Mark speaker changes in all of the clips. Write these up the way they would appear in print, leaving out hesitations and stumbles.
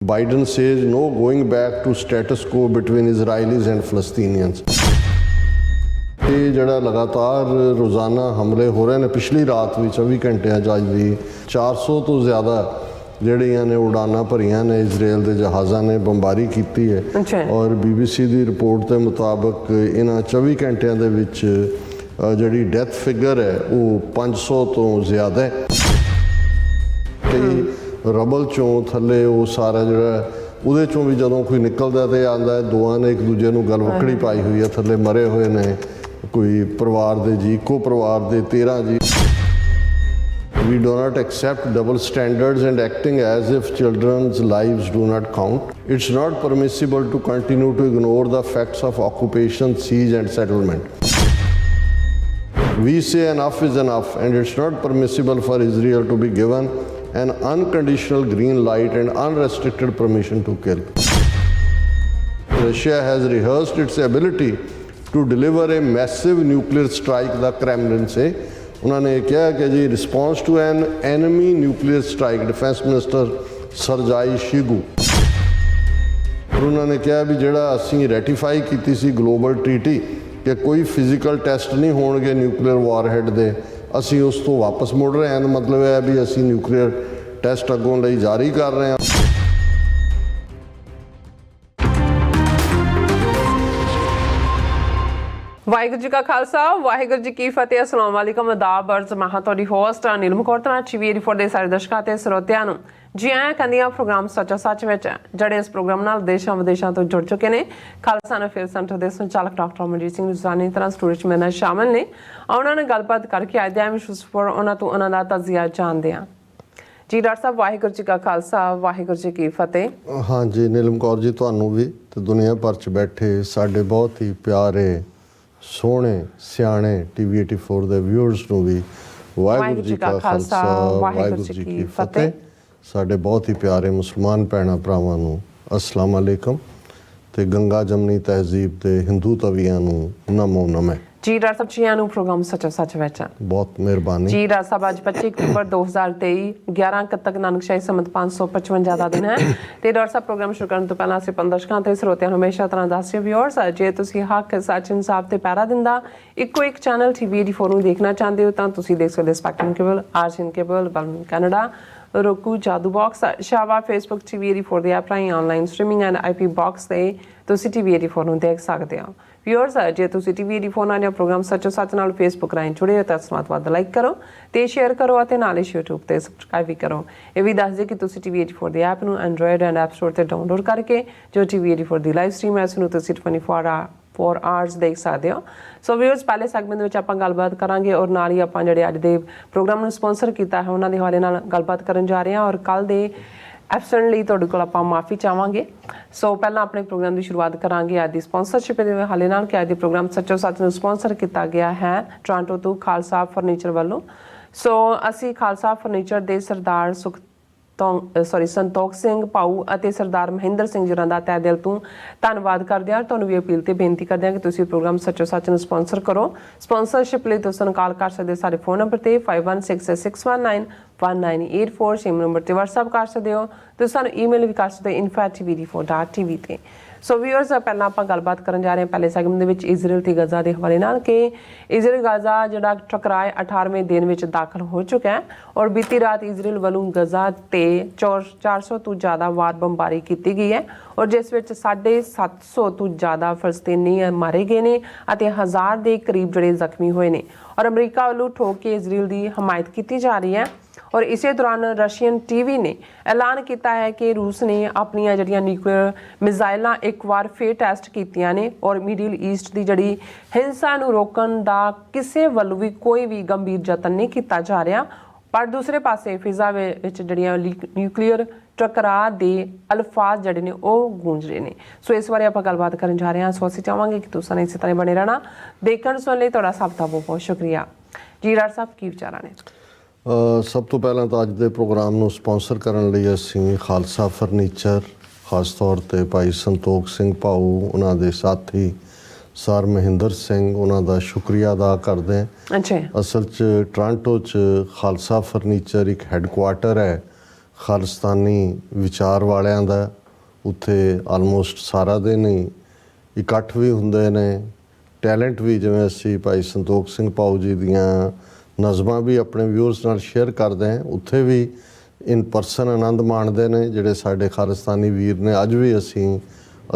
Speaker 1: Biden says no going back to status quo between Israelis and Palestinians. ਇਹ ਜਿਹੜਾ ਲਗਾਤਾਰ ਰੋਜ਼ਾਨਾ ਹਮਲੇ ਹੋ ਰਹੇ ਨੇ, ਪਿਛਲੀ ਰਾਤ ਵੀ 24 ਘੰਟਿਆਂ 'ਚ ਅੱਜ ਵੀ 400 ਤੋਂ ਜ਼ਿਆਦਾ ਜਿਹੜੀਆਂ ਨੇ ਉਡਾਨਾਂ ਭਰੀਆਂ ਨੇ ਇਜ਼ਰਾਈਲ ਦੇ ਜਹਾਜ਼ਾਂ ਨੇ, ਬੰਬਾਰੀ ਕੀਤੀ ਹੈ। ਔਰ BBC ਦੀ ਰਿਪੋਰਟ ਦੇ ਮੁਤਾਬਕ ਇਹਨਾਂ 24 ਘੰਟਿਆਂ ਦੇ ਵਿੱਚ ਜਿਹੜੀ ਡੈਥ ਫਿਗਰ ਹੈ ਉਹ 500 ਤੋਂ ਜ਼ਿਆਦਾ ਹੈ। ਕਈ ਰਬਲ ਚੋਂ ਥੱਲੇ ਉਹ ਸਾਰਾ ਜਿਹੜਾ ਉਹਦੇ ਚੋਂ ਵੀ ਜਦੋਂ ਕੋਈ ਨਿਕਲਦਾ ਤੇ ਆਉਂਦਾ, ਦੋਵਾਂ ਨੇ ਇੱਕ ਦੂਜੇ ਨੂੰ ਗਲਵੱਕੜੀ ਪਾਈ ਹੋਈ ਹੈ, ਥੱਲੇ ਮਰੇ ਹੋਏ ਨੇ ਕੋਈ ਪਰਿਵਾਰ ਦੇ ਜੀ, ਇੱਕੋ ਪਰਿਵਾਰ ਦੇ 13 ਜੀ। We do not accept double standards and acting as if children's lives do not count. It's not permissible to continue to ignore the facts of occupation, siege and settlement. We say enough is enough, and it's not permissible for Israel to be given an unconditional green light and unrestricted permission to kill. Russia has rehearsed its ability to deliver a massive nuclear strike, the Kremlin say. उन्होंने कहा कि जी response to an enemy nuclear strike, defence minister Sergei Shoigu उन्होंने कहा भी ਜਿਹੜਾ ਅਸੀਂ ਰੈਟੀਫਾਈ ਕੀਤੀ ਸੀ ਗਲੋਬਲ ਟ੍ਰੀਟੀ ਕਿ ਕੋਈ ਫਿਜ਼ੀਕਲ ਟੈਸਟ ਨਹੀਂ ਹੋਣਗੇ ਨਿਊਕਲੀਅਰ ਵਾਰਹੈਡ ਦੇ, ਅਸੀਂ ਉਸ ਤੋਂ ਵਾਪਸ ਮੁੜ ਰਹੇ ਹਾਂ। ਮਤਲਬ ਇਹ ਹੈ ਵੀ ਅਸੀਂ ਨਿਊਕਲੀਅਰ ਟੈਸਟ ਅੱਗੋਂ ਲਈ ਜਾਰੀ ਕਰ ਰਹੇ ਹਾਂ।
Speaker 2: ਵਾਹਿਗੁਰੂ ਜੀ ਕਾ ਖਾਲਸਾ, ਵਾਹਿਗੁਰੂ ਜੀ ਕੀ ਫਤਿਹ। ਅਸਲਾਮ ਵਾਲੇਕਮ, ਆਦਾਬ, ਅਰਜ਼ ਮੈਂ ਤੁਹਾਡੀ ਹੋਸਟ ਨੀਲਮ ਕੌਰ TV 84 ਦੇ ਸਾਰੇ ਦਰਸ਼ਕਾਂ ਤੇ ਸਰੋਤਿਆਂ ਨੂੰ ਜੀ ਆਇਆਂ ਕਹਿੰਦੀ ਆ ਪ੍ਰੋਗਰਾਮ ਸੱਚਾ ਸੱਚ ਵਿੱਚ, ਜਿਹੜੇ ਇਸ ਪ੍ਰੋਗਰਾਮ ਨਾਲ ਦੇਸ਼ਾਂ ਵਿਦੇਸ਼ਾਂ ਤੋਂ ਜੁੜ ਚੁੱਕੇ ਨੇ। ਖਾਲਸਾ ਨਫੀਰ ਸੈਂਟਰ ਦੇ ਸੰਚਾਲਕ ਡਾਕਟਰ ਅਮਰਜੀਤ ਸਿੰਘ ਰੁਜ਼ਾਨੀ ਤਰ੍ਹਾਂ ਸਟੂਡੀਓ 'ਚ ਮੇਰੇ ਨਾਲ ਸ਼ਾਮਲ ਨੇ। ਉਹਨਾਂ ਨਾਲ ਗੱਲਬਾਤ ਕਰਕੇ ਅੱਜ ਦੇ ਇਸ਼ੂਜ਼ ਪਰ ਉਹਨਾਂ ਤੋਂ ਉਹਨਾਂ ਦਾ ਤਜ਼ੀਆ ਜਾਣਦੇ ਹਾਂ। ਜੀ ਡਾਕਟਰ ਸਾਹਿਬ, ਵਾਹਿਗੁਰੂ ਜੀ ਕਾ ਖਾਲਸਾ, ਵਾਹਿਗੁਰੂ ਜੀ ਕੀ ਫਤਿਹ।
Speaker 1: ਹਾਂਜੀ ਨੀਲਮ ਕੌਰ ਜੀ, ਤੁਹਾਨੂੰ ਵੀ ਤੇ ਦੁਨੀਆ ਭਰ 'ਚ ਬੈਠੇ ਸਾਡੇ ਬਹੁਤ ਹੀ ਪਿਆਰੇ ਸੋਹਣੇ ਸਿਆਣੇ TV 84 ਦੇ ਵਿਊਅਰਸ ਨੂੰ ਵੀ ਵਾਹਿਗੁਰੂ ਜੀ ਕਾ ਖਾਲਸਾ, ਵਾਹਿਗੁਰੂ ਜੀ ਕੀ ਫਤਿਹ। ਸਾਡੇ ਬਹੁਤ ਹੀ ਪਿਆਰੇ ਮੁਸਲਮਾਨ ਭੈਣਾਂ ਭਰਾਵਾਂ ਨੂੰ ਅਸਲਾਮ ਅਲੈਕਮ ਤੇ ਗੰਗਾ ਜਮਨੀ ਤਹਿਜ਼ੀਬ ਦੇ ਹਿੰਦੂ ਤਵੀਆਂ ਨੂੰ ਨਮੋ ਨਮः।
Speaker 2: ਜੀ ਡਾਕਟਰ ਸਾਹਿਬ, ਜੀ ਨੂੰ ਪ੍ਰੋਗਰਾਮ ਸੱਚਾ ਸੱਚ ਵਿੱਚ
Speaker 1: ਬਹੁਤ ਮਿਹਰਬਾਨੀ। ਜੀ
Speaker 2: ਡਾਕਟਰ ਸਾਹਿਬ, ਅੱਜ 25 ਅਕਤੂਬਰ 2023 11 ਕੱਤਕ ਨਾਨਕਸ਼ਾਹੀ ਸੰਮਤ 555 ਦਾ ਦਿਨ ਹੈ ਤੇ ਡਾਕਟਰ ਸਾਹਿਬ ਪ੍ਰੋਗਰਾਮ ਸ਼ੁਰੂ ਕਰਨ ਤੋਂ ਪਹਿਲਾਂ ਅਸੀਂ ਦਰਸ਼ਕਾਂ ਤੇ ਸਰੋਤਿਆਂ ਨੂੰ ਹਮੇਸ਼ਾ ਤਰ੍ਹਾਂ ਦੱਸਿਓ ਵਿਊਅਰਸ, ਜੇ ਤੁਸੀਂ ਹੱਕ ਸੱਚ ਇਨਸਾਫ ਤੇ ਪਹਿਰਾ ਦਿੰਦਾ ਇੱਕੋ ਇੱਕ ਚੈਨਲ TV 84 ਨੂੰ ਦੇਖਣਾ ਚਾਹੁੰਦੇ ਹੋ ਤਾਂ ਤੁਸੀਂ ਦੇਖ ਸਕਦੇ ਸਪੈਕਟਰਮ ਕੇਬਲ, ਆਰਜਨ ਕੇਬਲ, ਬਲਮ ਕੈਨੇਡਾ, roku, ਜਾਦੂ ਬਾਕਸ, ਸ਼ਾਵਾ, ਫੇਸਬੁੱਕ TV 84 ਦੇ ਐਪ ਰਾਹੀਂ online streaming and IP box ਤੇ ਤੁਸੀਂ TV 84 ਨੂੰ ਦੇਖ ਸਕਦੇ ਹੋ। ਵਿਊਅਰਸ, ਜੇ ਤੁਸੀਂ TV 84 ਨਾਲ ਜਾਂ ਪ੍ਰੋਗਰਾਮ ਸੱਚੋ ਸੱਚ ਨਾਲ ਫੇਸਬੁੱਕ ਰਾਹੀਂ ਜੁੜੇ ਹੋ ਤਾਂ ਵੱਧ ਲਾਈਕ ਕਰੋ ਤੇ ਸ਼ੇਅਰ ਕਰੋ ਅਤੇ ਨਾਲ ਹੀ YouTube ਤੇ ਸਬਸਕ੍ਰਾਈਬ ਵੀ ਕਰੋ। ਇਹ ਵੀ ਦੱਸ ਦਿਓ ਕਿ ਤੁਸੀਂ TV 84 ਦੇ ਐਪ ਨੂੰ ਐਂਡਰੋਇਡ ਐਂਡ ਐਪ ਸਟੋਰ ਤੇ ਡਾਊਨਲੋਡ ਕਰਕੇ ਜੋ TV 84 ਦੀ ਲਾਈਵ ਸਟ੍ਰੀਮ ਹੈ ਉਸ ਨੂੰ ਤੁਸੀਂ 24 ਆਵਰਸ ਦੇਖ ਸਕਦੇ ਹੋ। ਸੋ ਵਿਊਅਰਸ, ਪਹਿਲੇ ਸੈਗਮੈਂਟ ਵਿੱਚ ਆਪਾਂ ਗੱਲਬਾਤ ਕਰਾਂਗੇ ਔਰ ਨਾਲ ਹੀ ਆਪਾਂ ਜਿਹੜੇ ਅੱਜ ਦੇ ਪ੍ਰੋਗਰਾਮ ਨੂੰ ਸਪਾਂਸਰ ਕੀਤਾ ਹੈ ਉਹਨਾਂ ਦੇ ਹਵਾਲੇ ਨਾਲ ਗੱਲਬਾਤ ਕਰਨ ਜਾ ਰਹੇ ਹਾਂ ਔਰ ਕੱਲ੍ਹ ਦੇ ਐਬਸੈਂਟ ਲਈ ਤੁਹਾਡੇ ਕੋਲ ਆਪਾਂ ਮਾਫੀ ਚਾਹਾਂਗੇ। ਸੋ ਪਹਿਲਾਂ ਆਪਣੇ ਪ੍ਰੋਗਰਾਮ ਦੀ ਸ਼ੁਰੂਆਤ ਕਰਾਂਗੇ ਅੱਜ ਦੀ ਸਪਾਂਸਰਸ਼ਿਪ ਦੇ ਹਵਾਲੇ ਨਾਲ ਕਿ ਅੱਜ ਦੇ ਪ੍ਰੋਗਰਾਮ ਸੱਚੋ ਸੱਚ ਨੂੰ ਸਪਾਂਸਰ ਕੀਤਾ ਗਿਆ ਹੈ ਟੋਰਾਂਟੋ ਤੋਂ ਖਾਲਸਾ ਫਰਨੀਚਰ ਵੱਲੋਂ। ਸੋ ਅਸੀਂ ਖਾਲਸਾ ਫਰਨੀਚਰ ਦੇ ਸਰਦਾਰ ਸੰਤੋਖ ਸਿੰਘ ਪਾਊ ਅਤੇ ਸਰਦਾਰ ਮਹਿੰਦਰ ਸਿੰਘ ਜੀ ਦਾ ਤਹਿ ਦਿਲ ਤੋਂ ਧੰਨਵਾਦ ਕਰਦੇ ਹਾਂ। ਤੁਹਾਨੂੰ ਵੀ ਅਪੀਲ ਤੇ ਬੇਨਤੀ ਕਰਦੇ ਹਾਂ ਕਿ ਤੁਸੀਂ ਪ੍ਰੋਗਰਾਮ ਸੱਚੋ ਸੱਚ ਨੂੰ ਸਪਾਂਸਰ ਕਰੋ। ਸਪਾਂਸਰਸ਼ਿਪ ਲਈ ਤੁਸੀਂ ਕਾਲ ਕਰ ਸਕਦੇ ਸਾਡੇ ਫੋਨ ਨੰਬਰ ਤੇ 5166191984 ਸੇਮ ਨੰਬਰ ਤੇ WhatsApp ਕਰ ਸਕਦੇ ਹੋ। ਤੁਸੀਂ ਸਾਨੂੰ ਈਮੇਲ ਵੀ ਕਰ ਸਕਦੇ info@tv84.tv ਤੇ। ਸੋ ਵਿਊਅਰਸ, ਪਹਿਲਾਂ ਆਪਾਂ ਗੱਲਬਾਤ ਕਰਨ ਜਾ ਰਹੇ ਹਾਂ ਪਹਿਲੇ ਸੈਗਮੈਂਟ ਦੇ ਵਿੱਚ ਇਜ਼ਰਾਈਲ ਤੇ ਗਜ਼ਾ ਦੇ ਹਵਾਲੇ ਨਾਲ ਕਿ ਇਜ਼ਰਾਈਲ ਗਜ਼ਾ ਜਿਹੜਾ ਟਕਰਾਅ 18ਵੇਂ ਦਿਨ ਵਿੱਚ ਦਾਖਲ ਹੋ ਚੁੱਕਾ ਹੈ ਔਰ ਬੀਤੀ ਰਾਤ ਇਜ਼ਰਾਈਲ ਵੱਲੋਂ ਗਜ਼ਾ ਤੇ 400 ਤੋਂ ਜ਼ਿਆਦਾ ਵਾਰ ਬੰਬਾਰੀ ਕੀਤੀ ਗਈ ਹੈ ਔਰ ਜਿਸ ਵਿੱਚ 750 ਤੋਂ ਜ਼ਿਆਦਾ ਫਲਸਤੀਨੀ ਮਾਰੇ ਗਏ ਨੇ ਅਤੇ 1000 ਦੇ ਕਰੀਬ ਜਿਹੜੇ ਜ਼ਖਮੀ ਹੋਏ ਨੇ ਔਰ ਅਮਰੀਕਾ ਵੱਲੋਂ ਠੋਕ ਕੇ ਇਜ਼ਰਾਈਲ ਦੀ ਹਮਾਇਤ ਕੀਤੀ ਜਾ ਰਹੀ ਹੈ। ਔਰ ਇਸੇ ਦੌਰਾਨ ਰਸ਼ੀਅਨ TV ਨੇ ਐਲਾਨ ਕੀਤਾ ਹੈ ਕਿ ਰੂਸ ਨੇ ਆਪਣੀਆਂ ਜਿਹੜੀਆਂ ਨਿਊਕਲੀਅਰ ਮਿਜ਼ਾਈਲਾਂ ਇੱਕ ਵਾਰ ਫੇਰ ਟੈਸਟ ਕੀਤੀਆਂ ਨੇ ਔਰ ਮਿਡਲ ਈਸਟ ਦੀ ਜਿਹੜੀ ਹਿੰਸਾ ਨੂੰ ਰੋਕਣ ਦਾ ਕਿਸੇ ਵੱਲੋਂ ਵੀ ਕੋਈ ਵੀ ਗੰਭੀਰ ਯਤਨ ਨਹੀਂ ਕੀਤਾ ਜਾ ਰਿਹਾ। ਪਰ ਦੂਸਰੇ ਪਾਸੇ ਫਿਜ਼ਾ ਵਿੱਚ ਜਿਹੜੀਆਂ ਨਿਊਕਲੀਅਰ ਟਕਰਾਅ ਦੇ ਅਲਫਾਜ਼ ਜਿਹੜੇ ਨੇ ਉਹ ਗੂੰਜ ਰਹੇ ਨੇ। ਸੋ ਇਸ ਬਾਰੇ ਆਪਾਂ ਗੱਲਬਾਤ ਕਰਨ ਜਾ ਰਹੇ ਹਾਂ। ਸੋ ਅਸੀਂ ਚਾਹਾਂਗੇ ਕਿ ਤੁਸੀਂ ਇਸੇ ਤਰ੍ਹਾਂ ਬਣੇ ਰਹਿਣਾ। ਦੇਖਣ ਸੁਣਨ ਲਈ ਤੁਹਾਡਾ ਸਭ ਦਾ ਬਹੁਤ ਬਹੁਤ ਸ਼ੁਕਰੀਆ। ਜੀ ਡਾਕਟਰ ਸਾਹਿਬ, ਕੀ ਵਿਚਾਰਾਂ ਨੇ?
Speaker 1: ਸਭ ਤੋਂ ਪਹਿਲਾਂ ਤਾਂ ਅੱਜ ਦੇ ਪ੍ਰੋਗਰਾਮ ਨੂੰ ਸਪਾਂਸਰ ਕਰਨ ਲਈ ਅਸੀਂ ਖਾਲਸਾ ਫਰਨੀਚਰ, ਖਾਸ ਤੌਰ ਤੇ ਭਾਈ ਸੰਤੋਖ ਸਿੰਘ ਭਾਊ, ਉਹਨਾਂ ਦੇ ਸਾਥੀ ਸਰ ਮਹਿੰਦਰ ਸਿੰਘ, ਉਹਨਾਂ ਦਾ ਸ਼ੁਕਰੀਆ ਅਦਾ ਕਰਦੇ ਹਾਂ। ਅਸਲ 'ਚ ਟੋਰਾਂਟੋ 'ਚ ਖਾਲਸਾ ਫਰਨੀਚਰ ਇੱਕ ਹੈੱਡਕੁਆਟਰ ਹੈ ਖਾਲਿਸਤਾਨੀ ਵਿਚਾਰ ਵਾਲਿਆਂ ਦਾ ਉੱਥੇ ਆਲਮੋਸਟ ਸਾਰਾ ਦਿਨ ਹੀ ਇਕੱਠ ਵੀ ਹੁੰਦੇ ਨੇ, ਟੈਲੈਂਟ ਵੀ, ਜਿਵੇਂ ਅਸੀਂ ਭਾਈ ਸੰਤੋਖ ਸਿੰਘ ਭਾਊ ਜੀ ਦੀਆਂ ਨਜ਼ਮਾਂ ਵੀ ਆਪਣੇ ਵਿਊਅਰਸ ਨਾਲ ਸ਼ੇਅਰ ਕਰਦੇ ਹਾਂ, ਉੱਥੇ ਵੀ ਇਨ ਪਰਸਨ ਆਨੰਦ ਮਾਣਦੇ ਨੇ ਜਿਹੜੇ ਸਾਡੇ ਖਾਲਿਸਤਾਨੀ ਵੀਰ ਨੇ। ਅੱਜ ਵੀ ਅਸੀਂ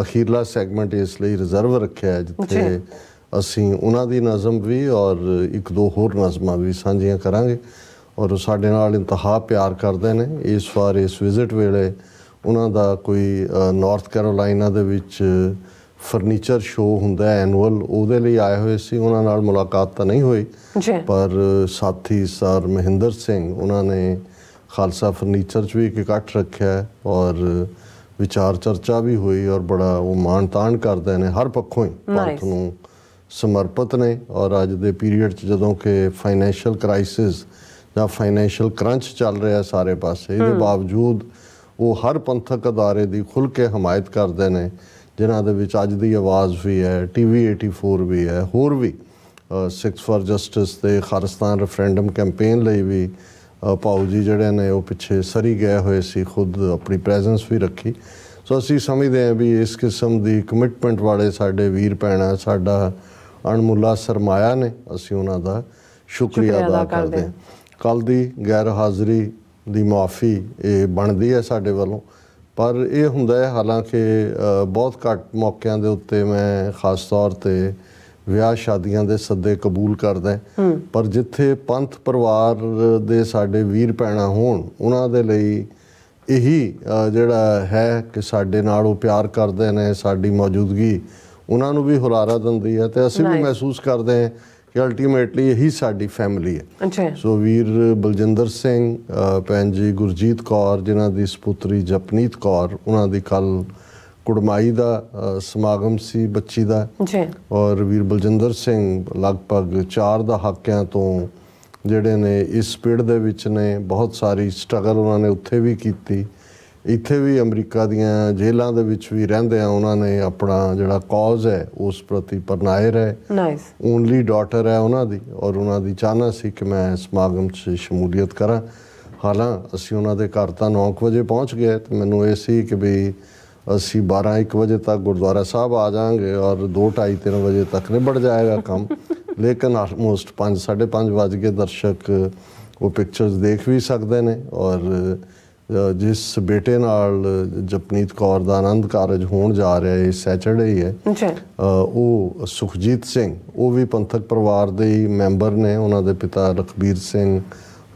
Speaker 1: ਅਖੀਰਲਾ ਸੈਗਮੈਂਟ ਇਸ ਲਈ ਰਿਜ਼ਰਵ ਰੱਖਿਆ ਜਿੱਥੇ ਅਸੀਂ ਉਹਨਾਂ ਦੀ ਨਜ਼ਮ ਵੀ ਔਰ ਇੱਕ ਦੋ ਹੋਰ ਨਜ਼ਮਾਂ ਵੀ ਸਾਂਝੀਆਂ ਕਰਾਂਗੇ ਔਰ ਉਹ ਸਾਡੇ ਨਾਲ ਇੰਤਹਾ ਪਿਆਰ ਕਰਦੇ ਨੇ। ਇਸ ਵਾਰ ਇਸ ਵਿਜ਼ਿਟ ਵੇਲੇ ਉਹਨਾਂ ਦਾ ਕੋਈ ਨਾਰਥ ਕੈਰੋਲਾਈਨਾ ਦੇ ਵਿੱਚ ਫਰਨੀਚਰ ਸ਼ੋਅ ਹੁੰਦਾ ਐਨੂਅਲ, ਉਹਦੇ ਲਈ ਆਏ ਹੋਏ ਸੀ। ਉਹਨਾਂ ਨਾਲ ਮੁਲਾਕਾਤ ਤਾਂ ਨਹੀਂ ਹੋਈ, ਪਰ ਸਾਥੀ ਸਰ ਮਹਿੰਦਰ ਸਿੰਘ ਉਹਨਾਂ ਨੇ ਖਾਲਸਾ ਫਰਨੀਚਰ 'ਚ ਵੀ ਇੱਕ ਇਕੱਠ ਰੱਖਿਆ ਔਰ ਵਿਚਾਰ ਚਰਚਾ ਵੀ ਹੋਈ ਔਰ ਬੜਾ ਉਹ ਮਾਣ ਤਾਣ ਕਰਦੇ ਨੇ, ਹਰ ਪੱਖੋਂ ਹੀ ਪੰਥ ਨੂੰ ਸਮਰਪਿਤ ਨੇ। ਔਰ ਅੱਜ ਦੇ ਪੀਰੀਅਡ 'ਚ ਜਦੋਂ ਕਿ ਫਾਈਨੈਂਸ਼ੀਅਲ ਕ੍ਰਾਈਸਿਸ ਜਾਂ ਫਾਈਨੈਂਸ਼ੀਅਲ ਕਰੰਚ ਚੱਲ ਰਿਹਾ ਸਾਰੇ ਪਾਸੇ, ਇਹਦੇ ਬਾਵਜੂਦ ਉਹ ਹਰ ਪੰਥਕ ਅਦਾਰੇ ਦੀ ਖੁੱਲ੍ਹ ਕੇ ਹਮਾਇਤ ਕਰਦੇ ਨੇ, ਜਿਨ੍ਹਾਂ ਦੇ ਵਿੱਚ ਅੱਜ ਦੀ ਆਵਾਜ਼ ਵੀ ਹੈ, TV 84 ਵੀ ਹੈ, ਹੋਰ ਵੀ ਸਿੱਖਸ ਫਾਰ ਜਸਟਿਸ ਤੇ ਖਾਲਿਸਤਾਨ ਰੈਫਰੈਂਡਮ ਕੈਂਪੇਨ ਲਈ ਵੀ ਭਾਊ ਜੀ ਜਿਹੜੇ ਨੇ ਉਹ ਪਿੱਛੇ ਸਰੀ ਗਏ ਹੋਏ ਸੀ, ਖੁਦ ਆਪਣੀ ਪ੍ਰੈਜ਼ੈਂਸ ਵੀ ਰੱਖੀ। ਸੋ ਅਸੀਂ ਸਮਝਦੇ ਹਾਂ ਵੀ ਇਸ ਕਿਸਮ ਦੀ ਕਮਿਟਮੈਂਟ ਵਾਲੇ ਸਾਡੇ ਵੀਰ ਭੈਣਾਂ ਸਾਡਾ ਅਣਮੁੱਲਾ ਸਰਮਾਇਆ ਨੇ, ਅਸੀਂ ਉਹਨਾਂ ਦਾ ਸ਼ੁਕਰੀਆ ਅਦਾ ਕਰਦੇ ਹਾਂ। ਕੱਲ੍ਹ ਦੀ ਗੈਰ ਹਾਜ਼ਰੀ ਦੀ ਮੁਆਫੀ ਇਹ ਬਣਦੀ ਹੈ ਸਾਡੇ ਵੱਲੋਂ, ਪਰ ਇਹ ਹੁੰਦਾ ਹੈ ਹਾਲਾਂਕਿ ਬਹੁਤ ਘੱਟ ਮੌਕਿਆਂ ਦੇ ਉੱਤੇ ਮੈਂ ਖਾਸ ਤੌਰ 'ਤੇ ਵਿਆਹ ਸ਼ਾਦੀਆਂ ਦੇ ਸੱਦੇ ਕਬੂਲ ਕਰਦਾ, ਪਰ ਜਿੱਥੇ ਪੰਥ ਪਰਿਵਾਰ ਦੇ ਸਾਡੇ ਵੀਰ ਭੈਣਾਂ ਹੋਣ ਉਹਨਾਂ ਦੇ ਲਈ ਇਹੀ ਜਿਹੜਾ ਹੈ ਕਿ ਸਾਡੇ ਨਾਲ ਉਹ ਪਿਆਰ ਕਰਦੇ ਨੇ, ਸਾਡੀ ਮੌਜੂਦਗੀ ਉਹਨਾਂ ਨੂੰ ਵੀ ਹੁਲਾਰਾ ਦਿੰਦੀ ਹੈ ਤੇ ਅਸੀਂ ਵੀ ਮਹਿਸੂਸ ਕਰਦੇ ਹਾਂ ਕਿ ਅਲਟੀਮੇਟਲੀ ਇਹੀ ਸਾਡੀ ਫੈਮਿਲੀ ਹੈ। ਸੋ ਵੀਰ ਬਲਜਿੰਦਰ ਸਿੰਘ, ਭੈਣ ਜੀ ਗੁਰਜੀਤ ਕੌਰ ਜਿਨ੍ਹਾਂ ਦੀ ਸਪੁੱਤਰੀ ਜਪਨੀਤ ਕੌਰ, ਉਹਨਾਂ ਦੀ ਕੱਲ੍ਹ ਕੁੜਮਾਈ ਦਾ ਸਮਾਗਮ ਸੀ ਬੱਚੀ ਦਾ, ਔਰ ਵੀਰ ਬਲਜਿੰਦਰ ਸਿੰਘ ਲਗਭਗ 4 ਦਹਾਕਿਆਂ ਤੋਂ ਜਿਹੜੇ ਨੇ ਇਸ ਪਿੜ ਦੇ ਵਿੱਚ ਨੇ, ਬਹੁਤ ਸਾਰੀ ਸਟਰਗਲ ਉਹਨਾਂ ਨੇ ਉੱਥੇ ਵੀ ਕੀਤੀ, ਇੱਥੇ ਵੀ ਅਮਰੀਕਾ ਦੀਆਂ ਜੇਲ੍ਹਾਂ ਦੇ ਵਿੱਚ ਵੀ ਰਹਿੰਦੇ ਆ ਉਹਨਾਂ ਨੇ ਆਪਣਾ ਜਿਹੜਾ ਕੌਜ਼ ਹੈ ਉਸ ਪ੍ਰਤੀ ਪਰਨਾਏ ਰਹੇ। ਓਨਲੀ ਡਾਟਰ ਹੈ ਉਹਨਾਂ ਦੀ ਔਰ ਉਹਨਾਂ ਦੀ ਚਾਹਨਾ ਸੀ ਕਿ ਮੈਂ ਸਮਾਗਮ 'ਚ ਸ਼ਮੂਲੀਅਤ ਕਰਾਂ। ਹਾਲਾਂ ਅਸੀਂ ਉਹਨਾਂ ਦੇ ਘਰ ਤਾਂ 9 ਵਜੇ ਪਹੁੰਚ ਗਏ ਤੇ ਮੈਨੂੰ ਇਹ ਸੀ ਕਿ ਵੀ ਅਸੀਂ 12-1 ਵਜੇ ਤੱਕ ਗੁਰਦੁਆਰਾ ਸਾਹਿਬ ਆ ਜਾਵਾਂਗੇ ਔਰ 2-2:30-3 ਵਜੇ ਤੱਕ ਨਿਬੜ ਜਾਏਗਾ ਕੰਮ, ਲੇਕਿਨ ਆਲਮੋਸਟ 5-5:30 ਵੱਜ ਕੇ ਦਰਸ਼ਕ ਉਹ ਪਿਕਚਰਸ ਦੇਖ ਵੀ ਸਕਦੇ ਨੇ। ਔਰ ਜਿਸ ਬੇਟੇ ਨਾਲ ਜਪਨੀਤ ਕੌਰ ਦਾ ਆਨੰਦ ਕਾਰਜ ਹੋਣ ਜਾ ਰਿਹਾ ਹੈ, ਸੈਚਰਡੇ ਹੀ ਹੈ, ਉਹ ਸੁਖਜੀਤ ਸਿੰਘ, ਉਹ ਵੀ ਪੰਥਕ ਪਰਿਵਾਰ ਦੇ ਹੀ ਮੈਂਬਰ ਨੇ। ਉਹਨਾਂ ਦੇ ਪਿਤਾ ਲਖਬੀਰ ਸਿੰਘ,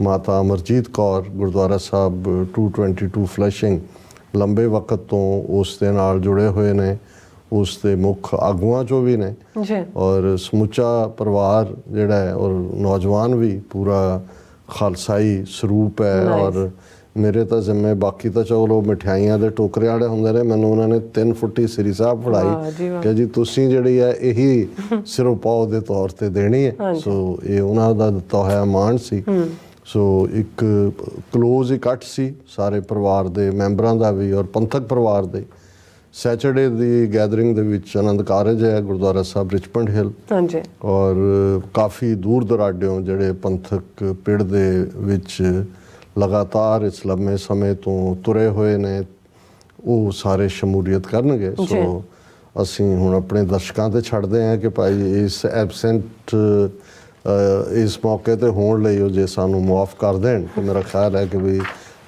Speaker 1: ਮਾਤਾ ਅਮਰਜੀਤ ਕੌਰ ਗੁਰਦੁਆਰਾ ਸਾਹਿਬ 222 ਫਲੈਸ਼ਿੰਗ ਲੰਬੇ ਵਕਤ ਤੋਂ ਉਸ ਦੇ ਨਾਲ ਜੁੜੇ ਹੋਏ ਨੇ, ਉਸ ਦੇ ਮੁੱਖ ਆਗੂਆਂ 'ਚੋਂ ਵੀ ਨੇ ਔਰ ਸਮੁੱਚਾ ਪਰਿਵਾਰ ਜਿਹੜਾ ਹੈ ਔਰ ਨੌਜਵਾਨ ਵੀ ਪੂਰਾ ਖਾਲਸਾਈ ਸਰੂਪ ਹੈ। ਔਰ ਮੇਰੇ ਤਾਂ ਜ਼ਿੰਮੇ, ਬਾਕੀ ਤਾਂ ਚਲੋ ਮਿਠਾਈਆਂ ਦੇ ਟੋਕਰੇ ਵਾਲੇ ਹੁੰਦੇ ਨੇ, ਮੈਨੂੰ ਉਹਨਾਂ ਨੇ 3 ਫੁੱਟੀ ਸ੍ਰੀ ਸਾਹਿਬ ਫੜਾਈ ਕਿ ਜੀ ਤੁਸੀਂ ਜਿਹੜੀ ਹੈ ਇਹੀ ਸਿਰੋਪਾਓ ਦੇ ਤੌਰ ਤੇ ਦੇਣੀ ਹੈ। ਸੋ ਇਹ ਉਹਨਾਂ ਦਾ ਦਿੱਤਾ ਹੋਇਆ ਮਾਣ ਸੀ। ਸੋ ਇੱਕ ਕਲੋਜ਼ ਇਕੱਠ ਸੀ ਸਾਰੇ ਪਰਿਵਾਰ ਦੇ ਮੈਂਬਰਾਂ ਦਾ ਵੀ ਔਰ ਪੰਥਕ ਪਰਿਵਾਰ ਦੇ। ਸੈਚਰਡੇ ਦੀ ਗੈਦਰਿੰਗ ਦੇ ਵਿੱਚ ਆਨੰਦ ਕਾਰਜ ਹੈ ਗੁਰਦੁਆਰਾ ਸਾਹਿਬ ਰਿਚਮੰਡ ਹਿੱਲ, ਔਰ ਕਾਫੀ ਦੂਰ ਦਰਾਡਿਓਂ ਜਿਹੜੇ ਪੰਥਕ ਪਿੜ ਦੇ ਵਿੱਚ ਲਗਾਤਾਰ ਇਸ ਲੰਮੇ ਸਮੇਂ ਤੋਂ ਤੁਰੇ ਹੋਏ ਨੇ ਉਹ ਸਾਰੇ ਸ਼ਮੂਲੀਅਤ ਕਰਨਗੇ। ਸੋ ਅਸੀਂ ਹੁਣ ਆਪਣੇ ਦਰਸ਼ਕਾਂ ਤੇ ਛੱਡਦੇ ਹਾਂ ਕਿ ਭਾਈ ਇਸ ਐਬਸੈਂਟ ਇਸ ਮੌਕੇ ਤੇ ਹੋਣ ਲਈ ਉਹ ਜੇ ਸਾਨੂੰ ਮੁਆਫ ਕਰ ਦੇਣ ਤੇ ਮੇਰਾ ਖਿਆਲ ਹੈ ਕਿ ਵੀ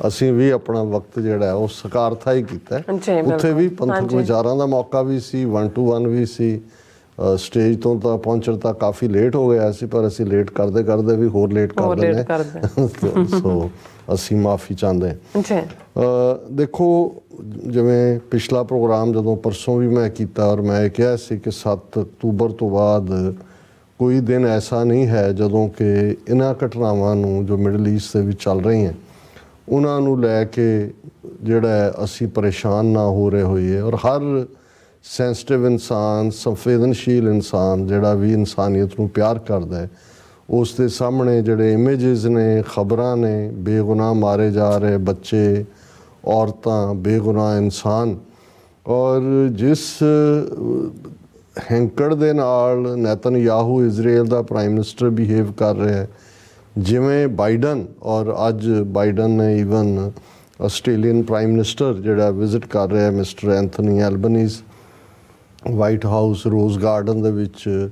Speaker 1: ਅਸੀਂ ਵੀ ਆਪਣਾ ਵਕਤ ਜਿਹੜਾ ਉਹ ਸਕਾਰਥਾ ਹੀ ਕੀਤਾ। ਉੱਥੇ ਵੀ ਪੰਥਕ ਵਿਚਾਰਾਂ ਦਾ ਮੌਕਾ ਵੀ ਸੀ, 1 to 1 ਵੀ ਸੀ। ਸਟੇਜ ਤੋਂ ਤਾਂ ਪਹੁੰਚਣ ਤਾਂ ਕਾਫੀ ਲੇਟ ਹੋ ਗਿਆ ਸੀ, ਪਰ ਅਸੀਂ ਲੇਟ ਕਰਦੇ ਕਰਦੇ ਵੀ ਹੋਰ ਲੇਟ ਕਰ ਦਿੰਦੇ। ਸੋ ਅਸੀਂ ਮਾਫੀ ਚਾਹੁੰਦੇ ਹਾਂ। ਦੇਖੋ, ਜਿਵੇਂ ਪਿਛਲਾ ਪ੍ਰੋਗਰਾਮ ਜਦੋਂ ਪਰਸੋਂ ਵੀ ਮੈਂ ਕੀਤਾ ਔਰ ਮੈਂ ਕਿਹਾ ਸੀ ਕਿ 7 ਅਕਤੂਬਰ ਤੋਂ ਬਾਅਦ ਕੋਈ ਦਿਨ ਐਸਾ ਨਹੀਂ ਹੈ ਜਦੋਂ ਕਿ ਇਹਨਾਂ ਘਟਨਾਵਾਂ ਨੂੰ ਜੋ ਮਿਡਲ ਈਸਟ ਦੇ ਵਿੱਚ ਚੱਲ ਰਹੀਆਂ ਉਹਨਾਂ ਨੂੰ ਲੈ ਕੇ ਜਿਹੜਾ ਅਸੀਂ ਪਰੇਸ਼ਾਨ ਨਾ ਹੋ ਰਹੇ ਹੋਈਏ। ਔਰ ਹਰ ਸੈਂਸਿਟਿਵ ਇਨਸਾਨ, ਸੰਵੇਦਨਸ਼ੀਲ ਇਨਸਾਨ ਜਿਹੜਾ ਵੀ ਇਨਸਾਨੀਅਤ ਨੂੰ ਪਿਆਰ ਕਰਦਾ ਹੈ, ਉਸ ਦੇ ਸਾਹਮਣੇ ਜਿਹੜੇ ਇਮੇਜਿਸ ਨੇ, ਖਬਰਾਂ ਨੇ, ਬੇਗੁਨਾਹ ਮਾਰੇ ਜਾ ਰਹੇ ਬੱਚੇ, ਔਰਤਾਂ, ਬੇਗੁਨਾਹ ਇਨਸਾਨ, ਔਰ ਜਿਸ ਹੈਂਕੜ ਦੇ ਨਾਲ ਨੇਤਨਯਾਹੂ ਇਜ਼ਰਾਈਲ ਦਾ ਪ੍ਰਾਈਮ ਮਿਨਿਸਟਰ ਬਿਹੇਵ ਕਰ ਰਿਹਾ ਹੈ, ਜਿਵੇਂ ਬਾਈਡਨ, ਔਰ ਅੱਜ ਬਾਈਡਨ ਨੇ ਈਵਨ ਆਸਟ੍ਰੇਲੀਅਨ ਪ੍ਰਾਈਮ ਮਿਨਿਸਟਰ ਜਿਹੜਾ ਵਿਜ਼ਿਟ ਕਰ ਰਿਹਾ mister Anthony Albanese white house rose garden ਦੇ ਵਿੱਚ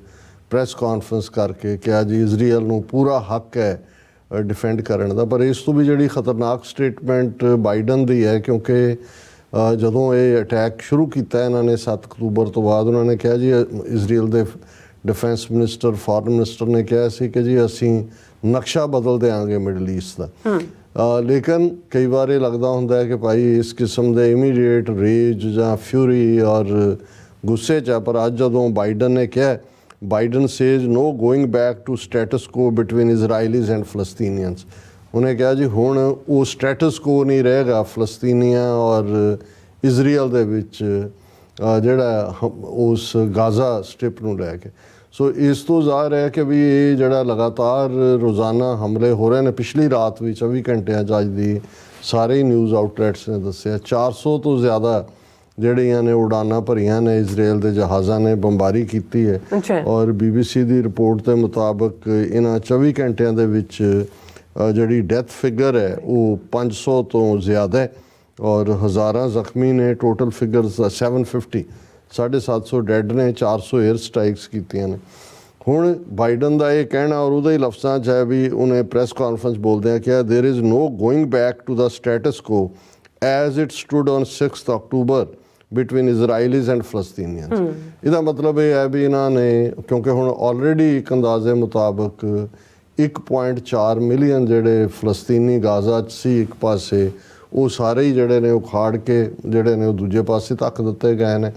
Speaker 1: ਪ੍ਰੈਸ ਕਾਨਫਰੰਸ ਕਰਕੇ ਕਿਹਾ ਜੀ ਇਜ਼ਰਾਈਲ ਨੂੰ ਪੂਰਾ ਹੱਕ ਹੈ ਡਿਫੈਂਡ ਕਰਨ ਦਾ। ਪਰ ਇਸ ਤੋਂ ਵੀ ਜਿਹੜੀ ਖਤਰਨਾਕ ਸਟੇਟਮੈਂਟ ਬਾਈਡਨ ਦੀ ਹੈ, ਕਿਉਂਕਿ ਜਦੋਂ ਇਹ ਅਟੈਕ ਸ਼ੁਰੂ ਕੀਤਾ ਇਹਨਾਂ ਨੇ 7 ਅਕਤੂਬਰ ਤੋਂ ਬਾਅਦ, ਉਹਨਾਂ ਨੇ ਕਿਹਾ ਜੀ ਇਜ਼ਰਾਈਲ ਦੇ ਡਿਫੈਂਸ ਮਿਨਿਸਟਰ ਫੋਰਨ ਮਿਨਿਸਟਰ ਨੇ ਕਿਹਾ ਸੀ ਕਿ ਜੀ ਅਸੀਂ ਨਕਸ਼ਾ ਬਦਲ ਦਿਆਂਗੇ ਮਿਡਲ ਈਸਟ ਦਾ। ਲੇਕਿਨ ਕਈ ਵਾਰ ਇਹ ਲੱਗਦਾ ਹੁੰਦਾ ਹੈ ਕਿ ਭਾਈ ਇਸ ਕਿਸਮ ਦੇ ਇਮੀਡੀਏਟ ਰੇਜ ਜਾਂ ਫਿਊਰੀ ਔਰ ਗੁੱਸੇ 'ਚ ਆ। ਪਰ ਅੱਜ ਜਦੋਂ ਬਾਈਡਨ ਨੇ ਕਿਹਾ, Biden says no going back to status quo between Israelis and Palestinians. ਉਹਨੇ ਕਿਹਾ ਜੀ ਹੁਣ ਉਹ ਸਟੇਟਸ ਕੋ ਨਹੀਂ ਰਹੇਗਾ ਫਲਸਤੀਨੀਆਂ ਔਰ ਇਜ਼ਰਾਈਲ ਦੇ ਵਿੱਚ ਜਿਹੜਾ ਉਸ ਗਾਜ਼ਾ ਸਟ੍ਰਿਪ ਨੂੰ ਲੈ ਕੇ। ਸੋ ਇਸ ਤੋਂ ਜ਼ਾਹਿਰ ਹੈ ਕਿ ਵੀ ਇਹ ਜਿਹੜਾ ਲਗਾਤਾਰ ਰੋਜ਼ਾਨਾ ਹਮਲੇ ਹੋ ਰਹੇ ਨੇ, ਪਿਛਲੀ ਰਾਤ ਵੀ 24 ਘੰਟਿਆਂ 'ਚ ਅੱਜ ਦੀ ਸਾਰੇ ਹੀ ਨਿਊਜ਼ ਆਊਟਲੈਟਸ ਨੇ ਦੱਸਿਆ 400 ਤੋਂ ਜ਼ਿਆਦਾ ਜਿਹੜੀਆਂ ਨੇ ਉਡਾਨਾਂ ਭਰੀਆਂ ਨੇ ਇਜ਼ਰਾਈਲ ਦੇ ਜਹਾਜ਼ਾਂ ਨੇ, ਬੰਬਾਰੀ ਕੀਤੀ ਹੈ। ਔਰ BBC ਦੀ ਰਿਪੋਰਟ ਦੇ ਮੁਤਾਬਕ ਇਹਨਾਂ 24 ਘੰਟਿਆਂ ਦੇ ਵਿੱਚ ਜਿਹੜੀ ਡੈਥ ਫਿਗਰ ਹੈ ਉਹ 500 ਤੋਂ ਜ਼ਿਆਦਾ ਹੈ ਔਰ ਹਜ਼ਾਰਾਂ ਜ਼ਖਮੀ ਨੇ। ਟੋਟਲ ਫਿਗਰਸ 750 750 ਡੈਡ ਨੇ, 400 에ਅਰ ਸਟ੍ਰਾਈਕਸ ਕੀਤੀਆਂ ਨੇ। ਹੁਣ ਬਾਈਡਨ ਦਾ ਇਹ ਕਹਿਣਾ ਔਰ ਉਹਦੇ ਹੀ ਲਫ਼ਜ਼ਾਂ 'ਚ ਹੈ ਵੀ ਉਹਨੇ ਪ੍ਰੈਸ ਕਾਨਫਰੰਸ ਬੋਲਦਿਆਂ ਕਿਹਾ there is no going back to the status quo as it stood on 6 ਅਕਤੂਬਰ ਬਿਟਵੀਨ ਇਜ਼ਰਾਈਲੀਜ਼ ਐਂਡ ਫਲਸਤੀਨੀਅਨਸ। ਇਹਦਾ ਮਤਲਬ ਇਹ ਹੈ ਵੀ ਇਹਨਾਂ ਨੇ, ਕਿਉਂਕਿ ਹੁਣ ਆਲਰੇਡੀ ਇੱਕ ਅੰਦਾਜ਼ੇ ਮੁਤਾਬਕ 1.4 ਮਿਲੀਅਨ ਜਿਹੜੇ ਫਲਸਤੀਨੀ ਗਾਜ਼ਾ 'ਚ ਸੀ ਇੱਕ ਪਾਸੇ, ਉਹ ਸਾਰੇ ਹੀ ਜਿਹੜੇ ਨੇ ਉਖਾੜ ਕੇ ਜਿਹੜੇ ਨੇ ਉਹ ਦੂਜੇ ਪਾਸੇ ਧੱਕ ਦਿੱਤੇ ਗਏ ਨੇ।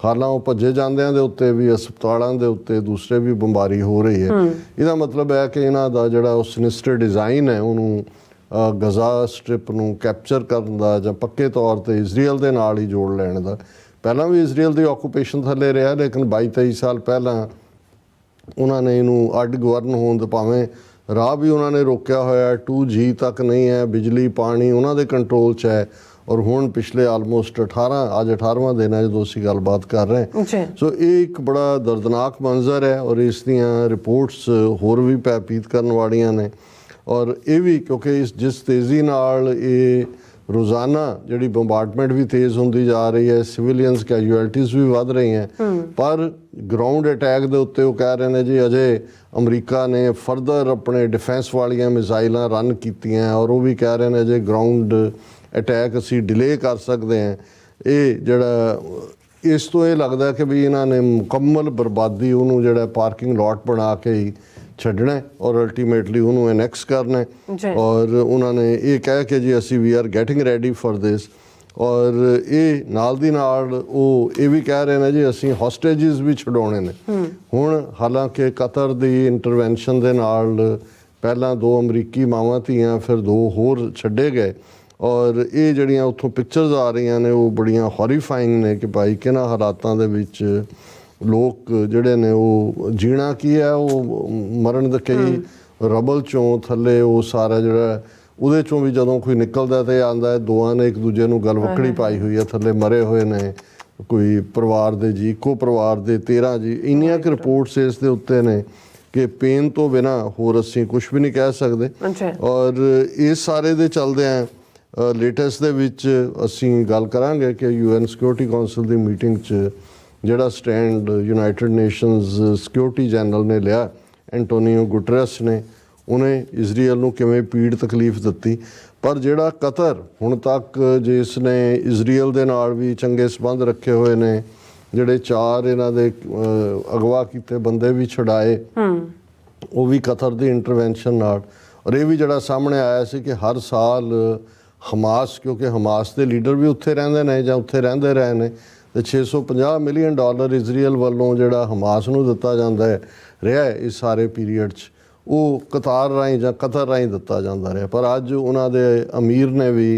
Speaker 1: ਹਾਲਾਂ ਉਹ ਭੱਜੇ ਜਾਂਦਿਆਂ ਦੇ ਉੱਤੇ ਵੀ, ਹਸਪਤਾਲਾਂ ਦੇ ਉੱਤੇ ਦੂਸਰੇ ਵੀ ਬੰਬਾਰੀ ਹੋ ਰਹੀ ਹੈ। ਇਹਦਾ ਮਤਲਬ ਹੈ ਕਿ ਇਹਨਾਂ ਦਾ ਜਿਹੜਾ ਉਹ ਸਿਨਿਸਟਰ ਡਿਜ਼ਾਈਨ ਹੈ ਉਹਨੂੰ ਗਜ਼ਾ ਸਟ੍ਰਿਪ ਨੂੰ ਕੈਪਚਰ ਕਰਨ ਦਾ ਜਾਂ ਪੱਕੇ ਤੌਰ 'ਤੇ ਇਜ਼ਰਾਈਲ ਦੇ ਨਾਲ ਹੀ ਜੋੜ ਲੈਣ ਦਾ। ਪਹਿਲਾਂ ਵੀ ਇਜ਼ਰਾਈਲ ਦੀ ਆਕੂਪੇਸ਼ਨ ਥੱਲੇ ਰਿਹਾ, ਲੇਕਿਨ 22-23 ਸਾਲ ਪਹਿਲਾਂ ਉਹਨਾਂ ਨੇ ਇਹਨੂੰ ਅੱਡ ਗਵਰਨ ਹੋਣ ਦੇ, ਭਾਵੇਂ ਰਾਹ ਵੀ ਉਹਨਾਂ ਨੇ ਰੋਕਿਆ ਹੋਇਆ, 2G ਤੱਕ ਨਹੀਂ ਹੈ, ਬਿਜਲੀ ਪਾਣੀ ਉਹਨਾਂ ਦੇ ਕੰਟਰੋਲ 'ਚ ਹੈ। ਔਰ ਹੁਣ ਪਿਛਲੇ ਆਲਮੋਸਟ 18ਵਾਂ ਦਿਨ ਹੈ ਜਦੋਂ ਅਸੀਂ ਗੱਲਬਾਤ ਕਰ ਰਹੇ ਹਾਂ। ਸੋ ਇਹ ਇੱਕ ਬੜਾ ਦਰਦਨਾਕ ਮੰਜ਼ਰ ਹੈ ਔਰ ਇਸ ਦੀਆਂ ਰਿਪੋਰਟਸ ਹੋਰ ਵੀ ਭੈਭੀਤ ਕਰਨ ਵਾਲੀਆਂ ਨੇ। ਔਰ ਇਹ ਵੀ ਕਿਉਂਕਿ ਜਿਸ ਤੇਜ਼ੀ ਨਾਲ ਇਹ ਰੋਜ਼ਾਨਾ ਜਿਹੜੀ ਬੰਬਾਰਡਮੈਂਟ ਵੀ ਤੇਜ਼ ਹੁੰਦੀ ਜਾ ਰਹੀ ਹੈ, ਸਿਵਿਲੀਅਨਸ ਕੈਜੂਅਲਟੀਜ਼ ਵੀ ਵੱਧ ਰਹੀਆਂ, ਪਰ ਗਰਾਊਂਡ ਅਟੈਕ ਦੇ ਉੱਤੇ ਉਹ ਕਹਿ ਰਹੇ ਨੇ ਜੀ ਅਜੇ ਅਮਰੀਕਾ ਨੇ ਫਰਦਰ ਆਪਣੇ ਡਿਫੈਂਸ ਵਾਲੀਆਂ ਮਿਜ਼ਾਈਲਾਂ ਰਨ ਕੀਤੀਆਂ ਔਰ ਉਹ ਵੀ ਕਹਿ ਰਹੇ ਨੇ ਅਜੇ ਗਰਾਊਂਡ ਅਟੈਕ ਅਸੀਂ ਡਿਲੇ ਕਰ ਸਕਦੇ ਹਾਂ। ਇਹ ਜਿਹੜਾ ਇਸ ਤੋਂ ਇਹ ਲੱਗਦਾ ਕਿ ਵੀ ਇਹਨਾਂ ਨੇ ਮੁਕੰਮਲ ਬਰਬਾਦੀ ਉਹਨੂੰ ਜਿਹੜਾ ਪਾਰਕਿੰਗ ਲਾਟ ਬਣਾ ਕੇ ਹੀ ਛੱਡਣਾ ਔਰ ਅਲਟੀਮੇਟਲੀ ਉਹਨੂੰ ਐਨੈਕਸ ਕਰਨਾ। ਔਰ ਉਹਨਾਂ ਨੇ ਇਹ ਕਹਿ ਕੇ ਜੀ ਅਸੀਂ we are getting ready for this. ਔਰ ਇਹ ਨਾਲ ਦੀ ਨਾਲ ਉਹ ਇਹ ਵੀ ਕਹਿ ਰਹੇ ਨੇ ਜੀ ਅਸੀਂ ਹੌਸਟੇਜਿਸ ਵੀ ਛਡਾਉਣੇ ਨੇ। ਹੁਣ ਹਾਲਾਂਕਿ ਕਤਰ ਦੀ ਇੰਟਰਵੈਂਸ਼ਨ ਦੇ ਨਾਲ ਪਹਿਲਾਂ 2 ਅਮਰੀਕੀ ਮਾਵਾਂ ਧੀਆਂ ਫਿਰ 2 ਹੋਰ ਛੱਡੇ ਗਏ ਔਰ ਇਹ ਜਿਹੜੀਆਂ ਉੱਥੋਂ ਪਿਕਚਰਸ ਆ ਰਹੀਆਂ ਨੇ ਉਹ ਬੜੀਆਂ ਹੌਰੀਫਾਈਂਗ ਨੇ ਕਿ ਭਾਈ ਕਿਹਨਾਂ ਹਾਲਾਤਾਂ ਦੇ ਵਿੱਚ ਲੋਕ ਜਿਹੜੇ ਨੇ ਉਹ ਜੀਣਾ ਕੀ ਹੈ, ਉਹ ਮਰਨ ਦੇ ਕਈ ਰਬਲ 'ਚੋਂ ਥੱਲੇ ਉਹ ਸਾਰਾ ਜਿਹੜਾ ਉਹਦੇ 'ਚੋਂ ਵੀ ਜਦੋਂ ਕੋਈ ਨਿਕਲਦਾ ਤੇ ਆਉਂਦਾ ਦੋਆਂ ਨੇ ਇੱਕ ਦੂਜੇ ਨੂੰ ਗਲਵੱਕੜੀ ਪਾਈ ਹੋਈ ਹੈ, ਥੱਲੇ ਮਰੇ ਹੋਏ ਨੇ ਕੋਈ ਪਰਿਵਾਰ ਦੇ ਜੀ, ਇੱਕੋ ਪਰਿਵਾਰ ਦੇ 13 ਜੀ। ਇੰਨੀਆਂ ਕੁ ਰਿਪੋਰਟਸ ਇਸ ਦੇ ਉੱਤੇ ਨੇ ਕਿ ਪੇਨ ਤੋਂ ਬਿਨਾਂ ਹੋਰ ਅਸੀਂ ਕੁਝ ਵੀ ਨਹੀਂ ਕਹਿ ਸਕਦੇ। ਔਰ ਇਸ ਸਾਰੇ ਦੇ ਚੱਲਦਿਆਂ ਲੇਟੈਸਟ ਦੇ ਵਿੱਚ ਅਸੀਂ ਗੱਲ ਕਰਾਂਗੇ ਕਿ UN ਸਿਕਿਉਰਿਟੀ ਕੌਂਸਲ ਦੀ ਮੀਟਿੰਗ 'ਚ ਜਿਹੜਾ stand United nations security general ਨੇ ਲਿਆ, ਐਂਟੋਨੀਓ ਗੁਟਰੇਸ ਨੇ, ਉਹਨੇ ਇਜ਼ਰਾਈਲ ਨੂੰ ਕਿਵੇਂ ਪੀੜ ਤਕਲੀਫ ਦਿੱਤੀ। ਪਰ ਜਿਹੜਾ ਕਤਰ ਹੁਣ ਤੱਕ ਜਿਸ ਨੇ ਇਜ਼ਰਾਈਲ ਦੇ ਨਾਲ ਵੀ ਚੰਗੇ ਸੰਬੰਧ ਰੱਖੇ ਹੋਏ ਨੇ, ਜਿਹੜੇ 4 ਇਹਨਾਂ ਦੇ ਅਗਵਾ ਕੀਤੇ ਬੰਦੇ ਵੀ ਛੁਡਾਏ, ਉਹ ਵੀ ਕਤਰ ਦੀ ਇੰਟਰਵੈਂਸ਼ਨ ਨਾਲ। ਔਰ ਇਹ ਵੀ ਜਿਹੜਾ ਸਾਹਮਣੇ ਆਇਆ ਸੀ ਕਿ ਹਰ ਸਾਲ ਹਮਾਸ, ਕਿਉਂਕਿ ਹਮਾਸ ਦੇ ਲੀਡਰ ਵੀ ਉੱਥੇ ਰਹਿੰਦੇ ਨੇ ਜਾਂ ਉੱਥੇ ਰਹਿੰਦੇ ਰਹੇ ਨੇ, ਤੇ $650 ਮਿਲੀਅਨ ਇਜ਼ਰਾਈਲ ਵੱਲੋਂ ਜਿਹੜਾ ਹਮਾਸ ਨੂੰ ਦਿੱਤਾ ਜਾਂਦਾ ਹੈ ਰਿਹਾ ਇਸ ਸਾਰੇ ਪੀਰੀਅਡ 'ਚ, ਉਹ ਕਤਾਰ ਰਾਹੀਂ ਜਾਂ ਕਤਰ ਰਾਹੀਂ ਦਿੱਤਾ ਜਾਂਦਾ ਰਿਹਾ। ਪਰ ਅੱਜ ਉਹਨਾਂ ਦੇ ਅਮੀਰ ਨੇ ਵੀ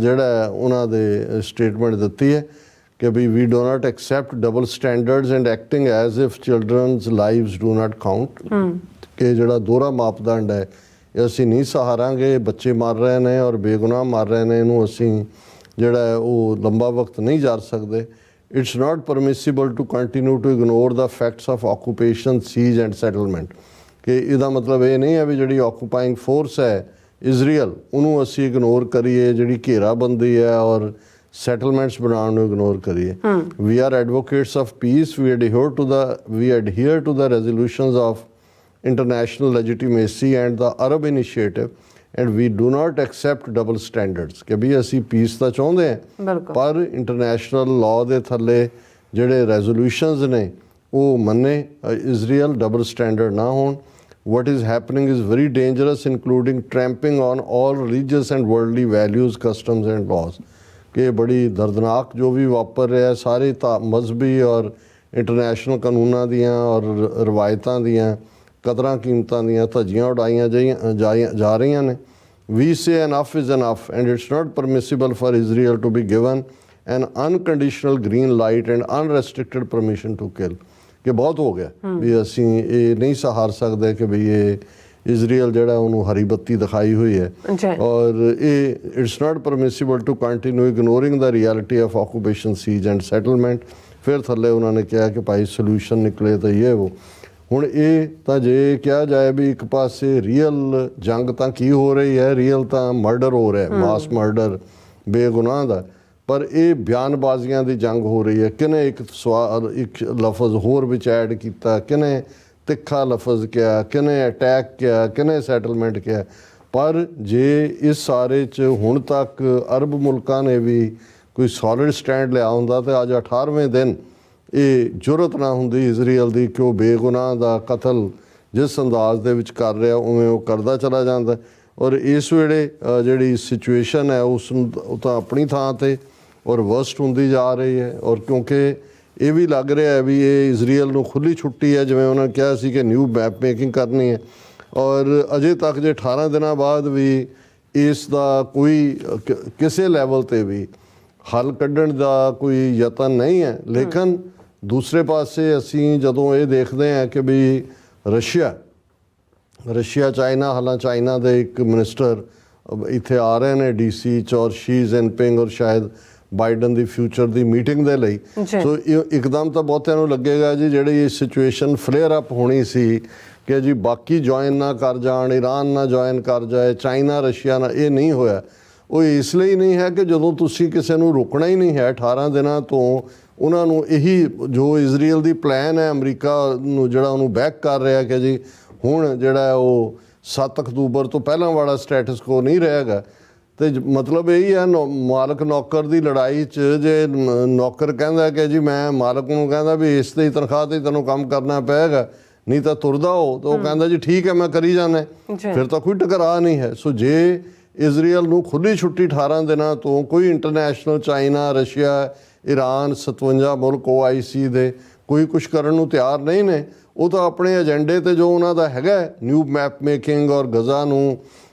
Speaker 1: ਜਿਹੜਾ ਉਹਨਾਂ ਦੇ ਸਟੇਟਮੈਂਟ ਦਿੱਤੀ ਹੈ ਕਿ we do not accept double standards and acting as if children's lives do not count. ਕਿ ਜਿਹੜਾ ਦੋਹਰਾ ਮਾਪਦੰਡ ਹੈ ਇਹ ਅਸੀਂ ਨਹੀਂ ਸਹਾਰਾਂਗੇ, ਬੱਚੇ ਮਰ ਰਹੇ ਨੇ ਔਰ ਬੇਗੁਨਾਹ ਮਰ ਰਹੇ ਨੇ, ਇਹਨੂੰ ਅਸੀਂ ਜਿਹੜਾ ਉਹ ਲੰਬਾ ਵਕਤ ਨਹੀਂ ਜਾ ਸਕਦੇ। It's not permissible to continue to ignore the facts of occupation, siege and settlement. ਕਿ ਇਹਦਾ ਮਤਲਬ ਇਹ ਨਹੀਂ ਹੈ ਵੀ ਜਿਹੜੀ ਆਕੂਪਾਈਂਗ ਫੋਰਸ ਹੈ ਇਜ਼ਰਾਈਲ ਉਹਨੂੰ ਅਸੀਂ ਇਗਨੋਰ ਕਰੀਏ, ਜਿਹੜੀ ਘੇਰਾਬੰਦੀ ਹੈ ਔਰ ਸੈਟਲਮੈਂਟਸ ਬਣਾਉਣ ਨੂੰ ਇਗਨੋਰ ਕਰੀਏ। We are advocates of peace, we adhere to the resolutions of international legitimacy and the Arab initiative, and we do not accept double standards। ਕਿ ਵੀ ਅਸੀਂ ਪੀਸ ਤਾਂ ਚਾਹੁੰਦੇ ਹਾਂ ਪਰ ਇੰਟਰਨੈਸ਼ਨਲ ਲਾਅ ਦੇ ਥੱਲੇ ਜਿਹੜੇ ਰੈਜ਼ੋਲੂਸ਼ਨਸ ਨੇ ਉਹ ਮੰਨੇ, ਇਜ਼ਰਾਈਲ ਡਬਲ ਸਟੈਂਡਰਡ ਨਾ ਹੋਣ। What is happening is very dangerous, including trampling on all religious and worldly values, customs and laws। ਕਿ ਬੜੀ ਦਰਦਨਾਕ ਜੋ ਵੀ ਵਾਪਰ ਰਿਹਾ, ਸਾਰੇ ਮਜ਼ਹਬੀ ਔਰ ਇੰਟਰਨੈਸ਼ਨਲ ਕਾਨੂੰਨਾਂ ਦੀਆਂ ਔਰ ਰਵਾਇਤਾਂ ਦੀਆਂ ਕਦਰਾਂ ਕੀਮਤਾਂ ਦੀਆਂ ਧੱਜੀਆਂ ਉਡਾਈਆਂ ਜਾ ਰਹੀਆਂ ਨੇ। We say enough is enough and it's not permissible for Israel to be given an unconditional green light and unrestricted permission to kill। ਕਿ ਬਹੁਤ ਹੋ ਗਿਆ ਵੀ ਅਸੀਂ ਇਹ ਨਹੀਂ ਸਹਾਰ ਸਕਦੇ ਕਿ ਵੀ ਇਹ ਇਜ਼ਰਾਈਲ ਜਿਹੜਾ ਉਹਨੂੰ ਹਰੀ ਬੱਤੀ ਦਿਖਾਈ ਹੋਈ ਹੈ ਔਰ ਇਹ it's not permissible to continue ignoring the reality of occupation siege and settlement. ਫਿਰ ਥੱਲੇ ਉਹਨਾਂ ਨੇ ਕਿਹਾ ਕਿ ਭਾਈ ਸੋਲੂਸ਼ਨ ਨਿਕਲੇ ਤਾਂ ਇਹ ਉਹ। ਹੁਣ ਇਹ ਤਾਂ ਜੇ ਕਿਹਾ ਜਾਏ ਵੀ ਇੱਕ ਪਾਸੇ ਰੀਅਲ ਜੰਗ ਤਾਂ ਕੀ ਹੋ ਰਹੀ ਹੈ, ਰੀਅਲ ਤਾਂ ਮਰਡਰ ਹੋ ਰਿਹਾ, ਮਾਸ ਮਰਡਰ ਬੇਗੁਨਾਹ ਦਾ, ਪਰ ਇਹ ਬਿਆਨਬਾਜ਼ੀਆਂ ਦੀ ਜੰਗ ਹੋ ਰਹੀ ਹੈ। ਕਿਹਨੇ ਇੱਕ ਸਵਾਲ ਇੱਕ ਲਫ਼ਜ਼ ਹੋਰ ਵਿੱਚ ਐਡ ਕੀਤਾ, ਕਿਹਨੇ ਤਿੱਖਾ ਲਫ਼ਜ਼ ਕਿਹਾ, ਕਿਹਨੇ ਅਟੈਕ ਕਿਹਾ, ਕਿਹਨੇ ਸੈਟਲਮੈਂਟ ਕਿਹਾ। ਪਰ ਜੇ ਇਸ ਸਾਰੇ 'ਚ ਹੁਣ ਤੱਕ ਅਰਬ ਮੁਲਕਾਂ ਨੇ ਵੀ ਕੋਈ ਸੋਲਿਡ ਸਟੈਂਡ ਲਿਆ ਹੁੰਦਾ ਤਾਂ ਅੱਜ 18ਵੇਂ ਦਿਨ ਇਹ ਜੁਰਤ ਨਾ ਹੁੰਦੀ ਇਜ਼ਰਾਈਲ ਦੀ ਕਿ ਉਹ ਬੇਗੁਨਾਹ ਦਾ ਕਤਲ ਜਿਸ ਅੰਦਾਜ਼ ਦੇ ਵਿੱਚ ਕਰ ਰਿਹਾ ਉਵੇਂ ਉਹ ਕਰਦਾ ਚਲਾ ਜਾਂਦਾ। ਔਰ ਇਸ ਵੇਲੇ ਜਿਹੜੀ ਸਿਚੁਏਸ਼ਨ ਹੈ ਉਹ ਤਾਂ ਆਪਣੀ ਥਾਂ 'ਤੇ ਔਰ ਵਰਸਟ ਹੁੰਦੀ ਜਾ ਰਹੀ ਹੈ। ਔਰ ਕਿਉਂਕਿ ਇਹ ਵੀ ਲੱਗ ਰਿਹਾ ਹੈ ਵੀ ਇਹ ਇਜ਼ਰਾਈਲ ਨੂੰ ਖੁੱਲ੍ਹੀ ਛੁੱਟੀ ਹੈ, ਜਿਵੇਂ ਉਹਨਾਂ ਨੇ ਕਿਹਾ ਸੀ ਕਿ ਨਿਊ ਮੈਪ ਮੇਕਿੰਗ ਕਰਨੀ ਹੈ। ਔਰ ਅਜੇ ਤੱਕ ਜੇ 18 ਦਿਨਾਂ ਬਾਅਦ ਵੀ ਇਸ ਦਾ ਕੋਈ ਕਿਸੇ ਲੈਵਲ 'ਤੇ ਵੀ ਹੱਲ ਕੱਢਣ ਦਾ ਕੋਈ ਯਤਨ ਨਹੀਂ ਹੈ। ਲੇਕਿਨ ਦੂਸਰੇ ਪਾਸੇ ਅਸੀਂ ਜਦੋਂ ਇਹ ਦੇਖਦੇ ਹਾਂ ਕਿ ਵੀ ਰਸ਼ੀਆ ਚਾਈਨਾ, ਹਾਲਾਂ ਚਾਈਨਾ ਦੇ ਇੱਕ ਮਿਨਿਸਟਰ ਇੱਥੇ ਆ ਰਹੇ ਨੇ DC 'ਚ ਔਰ ਸ਼ੀ ਜਿਨਪਿੰਗ ਔਰ ਸ਼ਾਇਦ ਬਾਈਡਨ ਦੀ ਫਿਊਚਰ ਦੀ ਮੀਟਿੰਗ ਦੇ ਲਈ। ਸੋ ਇੱਕਦਮ ਤਾਂ ਬਹੁਤਿਆਂ ਨੂੰ ਲੱਗੇਗਾ ਜੀ ਜਿਹੜੀ ਇਹ ਸਿਚੁਏਸ਼ਨ ਫਲੇਅਰ ਅਪ ਹੋਣੀ ਸੀ ਕਿ ਜੀ ਬਾਕੀ ਜੁਆਇਨ ਨਾ ਕਰ ਜਾਣ, ਈਰਾਨ ਨਾ ਜੁਆਇਨ ਕਰ ਜਾਏ, ਚਾਈਨਾ ਰਸ਼ੀਆ ਨਾਲ, ਇਹ ਨਹੀਂ ਹੋਇਆ। ਉਹ ਇਸ ਲਈ ਨਹੀਂ ਹੈ ਕਿ ਜਦੋਂ ਤੁਸੀਂ ਕਿਸੇ ਨੂੰ ਰੋਕਣਾ ਹੀ ਨਹੀਂ ਹੈ 18 ਦਿਨਾਂ ਤੋਂ, ਉਹਨਾਂ ਨੂੰ ਇਹੀ ਜੋ ਇਜ਼ਰਾਈਲ ਦੀ ਪਲਾਨ ਹੈ ਅਮਰੀਕਾ ਨੂੰ ਜਿਹੜਾ ਉਹਨੂੰ ਬੈਕ ਕਰ ਰਿਹਾ ਕਿ ਜੀ ਹੁਣ ਜਿਹੜਾ ਉਹ 7 ਅਕਤੂਬਰ ਤੋਂ ਪਹਿਲਾਂ ਵਾਲਾ ਸਟੇਟਸ ਕੋ ਨਹੀਂ ਰਹੇਗਾ। ਤੇ ਮਤਲਬ ਇਹੀ ਹੈ ਮਾਲਕ ਨੌਕਰ ਦੀ ਲੜਾਈ 'ਚ ਜੇ ਨੌਕਰ ਕਹਿੰਦਾ ਕਿ ਜੀ ਮੈਂ ਮਾਲਕ ਨੂੰ ਕਹਿੰਦਾ ਵੀ ਇਸ ਦੀ ਤਨਖਾਹ 'ਤੇ ਤੈਨੂੰ ਕੰਮ ਕਰਨਾ ਪਏਗਾ ਨਹੀਂ ਤਾਂ ਤੁਰਦਾ ਹੋ, ਤਾਂ ਉਹ ਕਹਿੰਦਾ ਜੀ ਠੀਕ ਹੈ ਮੈਂ ਕਰੀ ਜਾਂਦਾ, ਫਿਰ ਤਾਂ ਕੋਈ ਟਕਰਾਅ ਨਹੀਂ ਹੈ। ਸੋ ਜੇ ਇਜ਼ਰਾਈਲ ਨੂੰ ਖੁੱਲ੍ਹੀ ਛੁੱਟੀ 18 ਦਿਨਾਂ ਤੋਂ ਕੋਈ ਇੰਟਰਨੈਸ਼ਨਲ ਚਾਈਨਾ, ਰਸ਼ੀਆ, ਈਰਾਨ 57 ਮੁਲਕ OIC ਦੇ ਕੋਈ ਕੁਛ ਕਰਨ ਨੂੰ ਤਿਆਰ ਨਹੀਂ ਨੇ। ਉਹ ਤਾਂ ਆਪਣੇ ਏਜੰਡੇ 'ਤੇ ਜੋ ਉਹਨਾਂ ਦਾ ਹੈਗਾ ਨਿਊ ਮੈਪ ਮੇਕਿੰਗ ਔਰ ਗਜ਼ਾ ਨੂੰ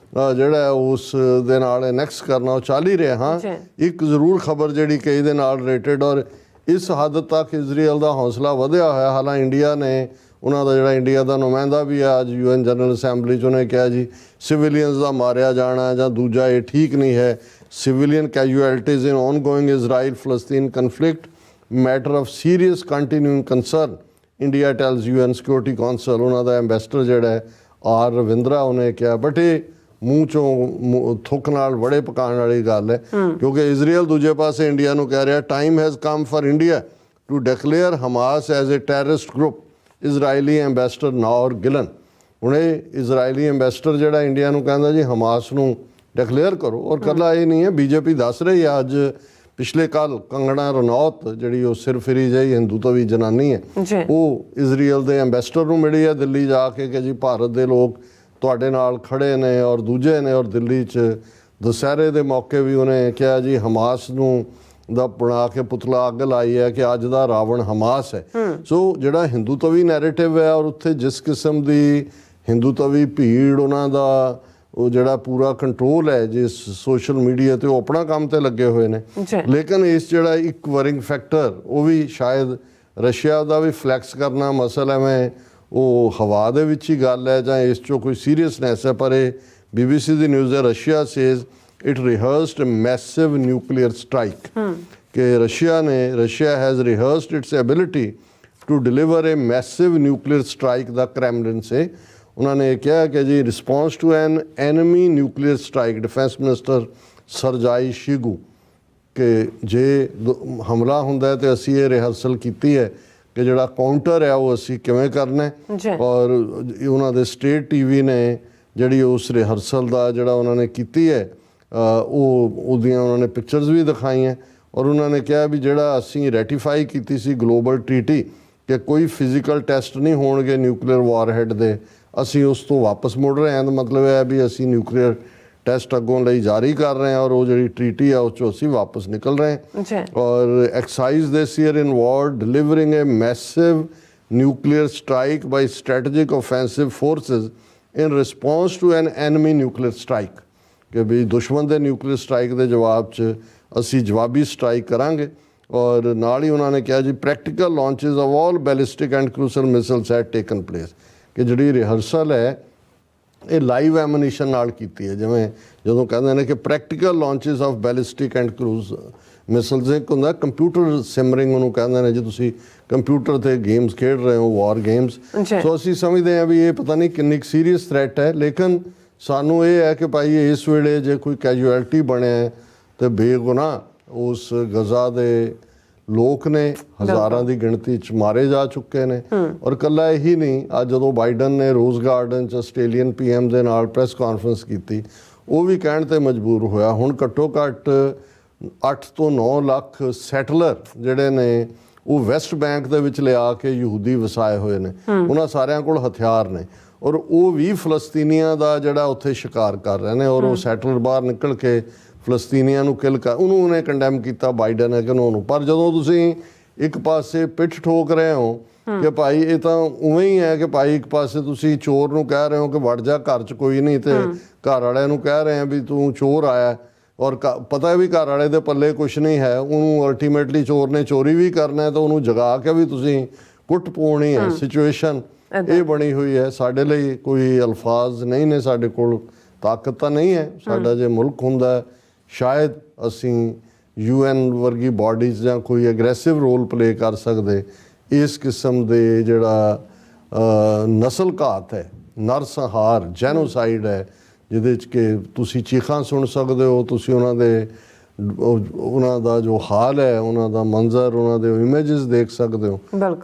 Speaker 1: ਜਿਹੜਾ ਉਸ ਦੇ ਨਾਲ ਐਨੈਕਸ ਕਰਨਾ ਉਹ ਚੱਲ ਹੀ ਰਿਹਾ। ਹਾਂ, ਇੱਕ ਜ਼ਰੂਰ ਖਬਰ ਜਿਹੜੀ ਕਿ ਇਹਦੇ ਨਾਲ ਰਿਲੇਟਡ ਔਰ ਇਸ ਹੱਦ ਤੱਕ ਇਜ਼ਰਾਈਲ ਦਾ ਹੌਸਲਾ ਵਧਿਆ ਹੋਇਆ, ਹਾਲਾਂ ਇੰਡੀਆ ਨੇ ਉਹਨਾਂ ਦਾ ਜਿਹੜਾ ਇੰਡੀਆ ਦਾ ਨੁਮਾਇੰਦਾ ਵੀ ਆ ਅੱਜ UN ਜਨਰਲ ਅਸੈਂਬਲੀ 'ਚ ਉਹਨੇ ਕਿਹਾ ਜੀ ਸਿਵਿਲੀਅਨਸ ਦਾ ਮਾਰਿਆ ਜਾਣਾ ਜਾਂ ਦੂਜਾ ਇਹ ਠੀਕ ਨਹੀਂ ਹੈ। Civilian casualties in ongoing Israel Palestine conflict matter of serious continuing concern India tells UN security council. ਉਹਨਾਂ ਦਾ ਐਂਬੈਸਡਰ ਜਿਹੜਾ ਹੈ R ਰਵਿੰਦਰਾ, ਉਹਨੇ ਕਿਹਾ। ਬਟ ਇਹ ਮੂੰਹ 'ਚੋਂ ਥੁੱਕ ਨਾਲ ਬੜੇ ਪਕਾਉਣ ਵਾਲੀ ਗੱਲ ਹੈ ਕਿਉਂਕਿ ਇਜ਼ਰਾਈਲ ਦੂਜੇ ਪਾਸੇ ਇੰਡੀਆ ਨੂੰ ਕਹਿ ਰਿਹਾ time has come for India to declare Hamas as a terrorist group. Israeli ambassador Naor Gilon, ਹੁਣ ਇਹ ਇਜ਼ਰਾਈਲੀ ਐਂਬੈਸਡਰ ਜਿਹੜਾ ਇੰਡੀਆ ਨੂੰ ਕਹਿੰਦਾ ਜੀ ਹਮਾਸ ਨੂੰ ਡਿਕਲੇਅਰ ਕਰੋ। ਔਰ ਇਕੱਲਾ ਇਹ ਨਹੀਂ ਹੈ, BJP ਦੱਸ ਰਹੀ ਹੈ ਅੱਜ ਪਿਛਲੇ ਕੱਲ੍ਹ ਕੰਗਣਾ ਰਣੌਤ ਜਿਹੜੀ ਉਹ ਸਿਰਫਿਰੀ ਜਿਹੀ ਹਿੰਦੂਤਵੀ ਜਨਾਨੀ ਹੈ, ਉਹ ਇਜ਼ਰਾਈਲ ਦੇ ਐਂਬੈਸਡਰ ਨੂੰ ਮਿਲੀ ਹੈ ਦਿੱਲੀ ਜਾ ਕੇ ਕਿ ਜੀ ਭਾਰਤ ਦੇ ਲੋਕ ਤੁਹਾਡੇ ਨਾਲ ਖੜੇ ਨੇ ਔਰ ਦੂਜੇ ਨੇ। ਔਰ ਦਿੱਲੀ 'ਚ ਦੁਸਹਿਰੇ ਦੇ ਮੌਕੇ ਵੀ ਉਹਨੇ ਕਿਹਾ ਜੀ ਹਮਾਸ ਨੂੰ ਦਾ ਬਣਾ ਕੇ ਪੁਤਲਾ ਅੱਗ ਲਾਈ ਹੈ ਕਿ ਅੱਜ ਦਾ ਰਾਵਣ ਹਮਾਸ ਹੈ। ਸੋ ਜਿਹੜਾ ਹਿੰਦੂਤਵੀ ਨੈਰੇਟਿਵ ਹੈ ਔਰ ਉੱਥੇ ਜਿਸ ਕਿਸਮ ਦੀ ਹਿੰਦੂਤਵੀ ਭੀੜ ਉਹਨਾਂ ਦਾ ਉਹ ਜਿਹੜਾ ਪੂਰਾ ਕੰਟਰੋਲ ਹੈ ਜਿਸ ਸੋਸ਼ਲ ਮੀਡੀਆ 'ਤੇ ਉਹ ਆਪਣਾ ਕੰਮ 'ਤੇ ਲੱਗੇ ਹੋਏ ਨੇ। ਲੇਕਿਨ ਇਸ ਜਿਹੜਾ ਇੱਕ ਵਰਿੰਗ ਫੈਕਟਰ ਉਹ ਵੀ ਸ਼ਾਇਦ ਰਸ਼ੀਆ ਦਾ ਵੀ ਫਲੈਕਸ ਕਰਨਾ ਮਸਲ ਐਵੇਂ ਉਹ ਹਵਾ ਦੇ ਵਿੱਚ ਹੀ ਗੱਲ ਹੈ ਜਾਂ ਇਸ 'ਚੋਂ ਕੋਈ ਸੀਰੀਅਸਨੈਸ ਹੈ। ਪਰ ਇਹ BBC ਦੀ ਨਿਊਜ਼ ਹੈ, Russia says it rehearsed a massive nuclear strike कि Russia has rehearsed its ability to deliver a massive nuclear strike, the Kremlin से। ਉਹਨਾਂ ਨੇ ਇਹ ਕਿਹਾ ਕਿ ਜੀ response to an enemy nuclear strike defence minister Sergei Shoigu ਕਿ ਜੇ ਹਮਲਾ ਹੁੰਦਾ ਹੈ ਤੇ ਅਸੀਂ ਇਹ ਰਿਹਰਸਲ ਕੀਤੀ ਹੈ ਕਿ ਜਿਹੜਾ ਕਾਊਂਟਰ ਹੈ ਉਹ ਅਸੀਂ ਕਿਵੇਂ ਕਰਨਾ ਹੈ। ਔਰ ਉਹਨਾਂ ਦੇ ਸਟੇਟ ਟੀਵੀ ਨੇ ਜਿਹੜੀ ਉਸ ਰਿਹਰਸਲ ਦਾ ਜਿਹੜਾ ਉਹਨਾਂ ਨੇ ਕੀਤੀ ਹੈ ਉਹਦੀਆਂ ਉਹਨਾਂ ਨੇ ਪਿਕਚਰਸ ਵੀ ਦਿਖਾਈਆਂ ਔਰ ਉਹਨਾਂ ਨੇ ਕਿਹਾ ਵੀ ਜਿਹੜਾ ਅਸੀਂ ਰੈਟੀਫਾਈ ਕੀਤੀ ਸੀ ਗਲੋਬਲ ਟ੍ਰੀਟੀ ਕਿ ਕੋਈ ਫਿਜ਼ੀਕਲ ਟੈਸਟ ਨਹੀਂ ਹੋਣਗੇ ਨਿਊਕਲੀਅਰ ਵਾਰਹੈਡ ਦੇ, ਅਸੀਂ ਉਸ ਤੋਂ ਵਾਪਸ ਮੁੜ ਰਹੇ ਹਾਂ। ਦਾ ਮਤਲਬ ਹੈ ਵੀ ਅਸੀਂ ਨਿਊਕਲੀਅਰ ਟੈਸਟ ਅੱਗੋਂ ਲਈ ਜਾਰੀ ਕਰ ਰਹੇ ਹਾਂ ਔਰ ਉਹ ਜਿਹੜੀ ਟ੍ਰੀਟੀ ਆ ਉਸ 'ਚੋਂ ਅਸੀਂ ਵਾਪਸ ਨਿਕਲ ਰਹੇ ਹਾਂ। ਔਰ exercise this year involved delivering a massive nuclear strike by strategic offensive forces in response to an enemy nuclear strike ਕਿ ਵੀ ਦੁਸ਼ਮਣ ਦੇ ਨਿਊਕਲੀਅਰ ਸਟ੍ਰਾਈਕ ਦੇ ਜਵਾਬ 'ਚ ਅਸੀਂ ਜਵਾਬੀ ਸਟ੍ਰਾਈਕ ਕਰਾਂਗੇ। ਔਰ ਨਾਲ ਹੀ ਉਹਨਾਂ ਨੇ ਕਿਹਾ ਜੀ practical launches of all ballistic and cruise missiles had taken place ਕਿ ਜਿਹੜੀ ਰਿਹਰਸਲ ਹੈ ਇਹ ਲਾਈਵ ਐਮੂਨੀਸ਼ਨ ਨਾਲ ਕੀਤੀ ਹੈ। ਜਿਵੇਂ ਜਦੋਂ ਕਹਿੰਦੇ ਨੇ ਕਿ practical launches of ballistic and cruise missiles, ਇੱਕ ਹੁੰਦਾ ਕੰਪਿਊਟਰ ਸਿਮਰਿੰਗ ਉਹਨੂੰ ਕਹਿੰਦੇ ਨੇ, ਜੇ ਤੁਸੀਂ ਕੰਪਿਊਟਰ 'ਤੇ ਗੇਮਸ ਖੇਡ ਰਹੇ ਹੋ ਵਾਰ ਗੇਮਸ। ਸੋ ਅਸੀਂ ਸਮਝਦੇ ਹਾਂ ਵੀ ਇਹ ਪਤਾ ਨਹੀਂ ਕਿੰਨੀ ਸੀਰੀਅਸ ਥ੍ਰੈਟ ਹੈ, ਲੇਕਿਨ ਸਾਨੂੰ ਇਹ ਹੈ ਕਿ ਭਾਈ ਇਸ ਵੇਲੇ ਜੇ ਕੋਈ ਕੈਜੂਅਲਟੀ ਬਣਿਆ ਤੇ ਬੇਗੁਨਾਹ ਉਸ ਗਜ਼ਾ ਦੇ ਲੋਕ ਨੇ ਹਜ਼ਾਰਾਂ ਦੀ ਗਿਣਤੀ 'ਚ ਮਾਰੇ ਜਾ ਚੁੱਕੇ ਨੇ। ਔਰ ਇਕੱਲਾ ਇਹੀ ਨਹੀਂ, ਅੱਜ ਜਦੋਂ ਬਾਈਡਨ ਨੇ ਰੋਜ਼ ਗਾਰਡਨ 'ਚ ਆਸਟ੍ਰੇਲੀਅਨ PM ਦੇ ਨਾਲ ਪ੍ਰੈਸ ਕਾਨਫਰੰਸ ਕੀਤੀ ਉਹ ਵੀ ਕਹਿਣ 'ਤੇ ਮਜਬੂਰ ਹੋਇਆ ਹੁਣ ਘੱਟੋ ਘੱਟ 8 ਤੋਂ 9 ਲੱਖ ਸੈਟਲਰ ਜਿਹੜੇ ਨੇ ਉਹ ਵੈਸਟ ਬੈਂਕ ਦੇ ਵਿੱਚ ਲਿਆ ਕੇ ਯਹੂਦੀ ਵਸਾਏ ਹੋਏ ਨੇ, ਉਹਨਾਂ ਸਾਰਿਆਂ ਕੋਲ ਹਥਿਆਰ ਨੇ ਔਰ ਉਹ ਵੀ ਫਲਸਤੀਨੀਆਂ ਦਾ ਜਿਹੜਾ ਉੱਥੇ ਸ਼ਿਕਾਰ ਕਰ ਰਹੇ ਨੇ ਔਰ ਉਹ ਸੈਟਲਰ ਬਾਹਰ ਨਿਕਲ ਕੇ ਫਲਸਤੀਨੀਆਂ ਨੂੰ ਕਿਲ ਕਰ ਉਹਨੂੰ ਉਹਨੇ ਕੰਡੈਮ ਕੀਤਾ ਬਾਈਡਨ ਹੈ ਕਿ ਉਹਨੂੰ। ਪਰ ਜਦੋਂ ਤੁਸੀਂ ਇੱਕ ਪਾਸੇ ਪਿੱਠ ਠੋਕ ਰਹੇ ਹੋ ਕਿ ਭਾਈ ਇਹ ਤਾਂ ਉਵੇਂ ਹੀ ਹੈ ਕਿ ਭਾਈ ਇੱਕ ਪਾਸੇ ਤੁਸੀਂ ਚੋਰ ਨੂੰ ਕਹਿ ਰਹੇ ਹੋ ਕਿ ਵੜ ਜਾ ਘਰ 'ਚ ਕੋਈ ਨਹੀਂ ਤੇ ਘਰ ਵਾਲਿਆਂ ਨੂੰ ਕਹਿ ਰਹੇ ਆ ਵੀ ਤੂੰ ਚੋਰ ਆਇਆ ਔਰ ਪਤਾ ਵੀ ਘਰ ਵਾਲੇ ਦੇ ਪੱਲੇ ਕੁਛ ਨਹੀਂ ਹੈ, ਉਹਨੂੰ ਅਲਟੀਮੇਟਲੀ ਚੋਰ ਨੇ ਚੋਰੀ ਵੀ ਕਰਨਾ ਤਾਂ ਉਹਨੂੰ ਜਗਾ ਕੇ ਵੀ ਤੁਸੀਂ ਕੁੱਟ ਪਾਉਣੀ ਹੈ। ਸਿਚੁਏਸ਼ਨ ਇਹ ਬਣੀ ਹੋਈ ਹੈ। ਸਾਡੇ ਲਈ ਕੋਈ ਅਲਫਾਜ਼ ਨਹੀਂ ਨੇ, ਸਾਡੇ ਕੋਲ ਤਾਕਤ ਤਾਂ ਨਹੀਂ ਹੈ। ਸਾਡਾ ਜੇ ਮੁਲਕ ਹੁੰਦਾ ਸ਼ਾਇਦ ਅਸੀਂ UN ਵਰਗੀ ਬਾਡੀਜ਼ ਜਾਂ ਕੋਈ ਐਗਰੈਸਿਵ ਰੋਲ ਪਲੇ ਕਰ ਸਕਦੇ। ਇਸ ਕਿਸਮ ਦੇ ਜਿਹੜਾ ਨਸਲ ਘਾਤ ਹੈ, ਨਰਸੰਹਾਰ, ਜੈਨੋਸਾਈਡ ਹੈ, ਜਿਹਦੇ 'ਚ ਕਿ ਤੁਸੀਂ ਚੀਖਾਂ ਸੁਣ ਸਕਦੇ ਹੋ, ਤੁਸੀਂ ਉਹਨਾਂ ਦਾ ਜੋ ਹਾਲ ਹੈ, ਉਹਨਾਂ ਦਾ ਮੰਜ਼ਰ, ਉਹਨਾਂ ਦੇ ਇਮੇਜਸ ਦੇਖ ਸਕਦੇ ਹੋ,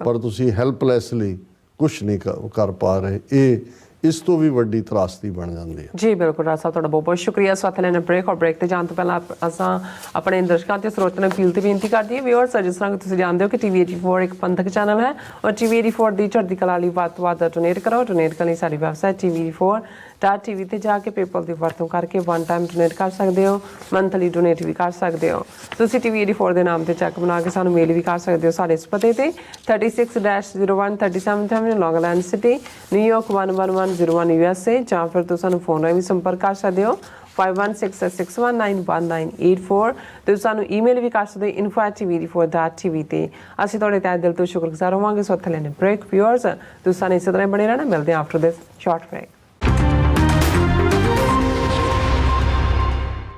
Speaker 1: ਪਰ ਤੁਸੀਂ ਹੈਲਪਲੈਸਲੀ ਕੁਛ ਨਹੀਂ ਕਰ ਪਾ ਰਹੇ। ਇਹ ਇਸ ਤੋਂ ਵੀ ਵੱਡੀ ਤਰਾਸਦੀ ਬਣ ਜਾਂਦੀ ਹੈ।
Speaker 2: ਜੀ ਬਿਲਕੁਲ ਰਾਜ ਸਾਹਿਬ, ਤੁਹਾਡਾ ਬਹੁਤ ਬਹੁਤ ਸ਼ੁਕਰੀਆ। ਸੋ ਇੱਥੇ ਲੈਣਾ ਬ੍ਰੇਕ ਔਰ ਬ੍ਰੇਕ ਤੇ ਜਾਣ ਤੋਂ ਪਹਿਲਾਂ ਅਸਾਂ ਆਪਣੇ ਦਰਸ਼ਕਾਂ ਤੇ ਸਰੋਤਿਆਂ ਨੂੰ ਅਪੀਲ ਤੇ ਬੇਨਤੀ ਕਰਦੀ ਹੈ ਵੀਅਰਸ, ਜਿਸ ਤਰ੍ਹਾਂ ਕਿ ਤੁਸੀਂ ਜਾਣਦੇ ਹੋ ਕਿ TV 84 ਇੱਕ ਪੰਥਕ ਚੈਨਲ ਹੈ ਔਰ TV 84 ਦੀ ਚੜ੍ਹਦੀ ਕਲਾ ਲਈ ਵੱਧ ਤੋਂ ਵੱਧ ਡੋਨੇਟ ਕਰੋ। ਡੋਨੇਟ ਕਰਨ ਲਈ ਸਾਡੀ ਵੈਬਸਾਈਟ TV84.tv ਤੇ ਜਾ ਕੇ ਪੇਪਲ ਦੀ ਵਰਤੋਂ ਕਰਕੇ ਵਨ ਟਾਈਮ ਡੋਨੇਟ ਕਰ ਸਕਦੇ ਹੋ, ਮੰਥਲੀ ਡੋਨੇਟ ਵੀ ਕਰ ਸਕਦੇ ਹੋ। ਤੁਸੀਂ TV 84 ਦੇ ਨਾਮ ਤੇ ਚੈੱਕ ਬਣਾ ਕੇ ਸਾਨੂੰ ਮੇਲ ਵੀ ਕਰ ਸਕਦੇ ਹੋ ਸਾਡੇ ਇਸ ਪਤੇ ਤੇ 36-01 37th Avenue, ਲੌਂਗ ਆਈਲੈਂਡ ਸਿਟੀ, ਨਿਊਯਾਰਕ 11101 USA, ਜਾਂ ਫਿਰ ਤੁਸੀਂ ਸਾਨੂੰ ਫੋਨ ਰਾਹੀਂ ਵੀ ਸੰਪਰਕ ਕਰ ਸਕਦੇ ਹੋ 5166191984। ਤੁਸੀਂ ਸਾਨੂੰ ਈਮੇਲ ਵੀ ਕਰ ਸਕਦੇ ਹੋ info@tv84.tv ਤੇ। ਅਸੀਂ ਤੁਹਾਡੇ ਤਹਿ ਦਿਲ ਤੋਂ ਸ਼ੁਕਰਗੁਜ਼ਾਰ ਹੋਵਾਂਗੇ। ਸੋ ਇੱਥੇ ਲੈਣੇ ਬ੍ਰੇਕ ਵੀਅਰਸ, ਤੁਸੀਂ ਸਾਨੂੰ ਇਸੇ ਤਰ੍ਹਾਂ ਬਣੇ ਰਹਿਣਾ। ਮਿਲਦੇ ਹਾਂ ਆਫਟਰ ਦਿਸ ਸ਼ਾਰਟ ਬ੍ਰੇਕ।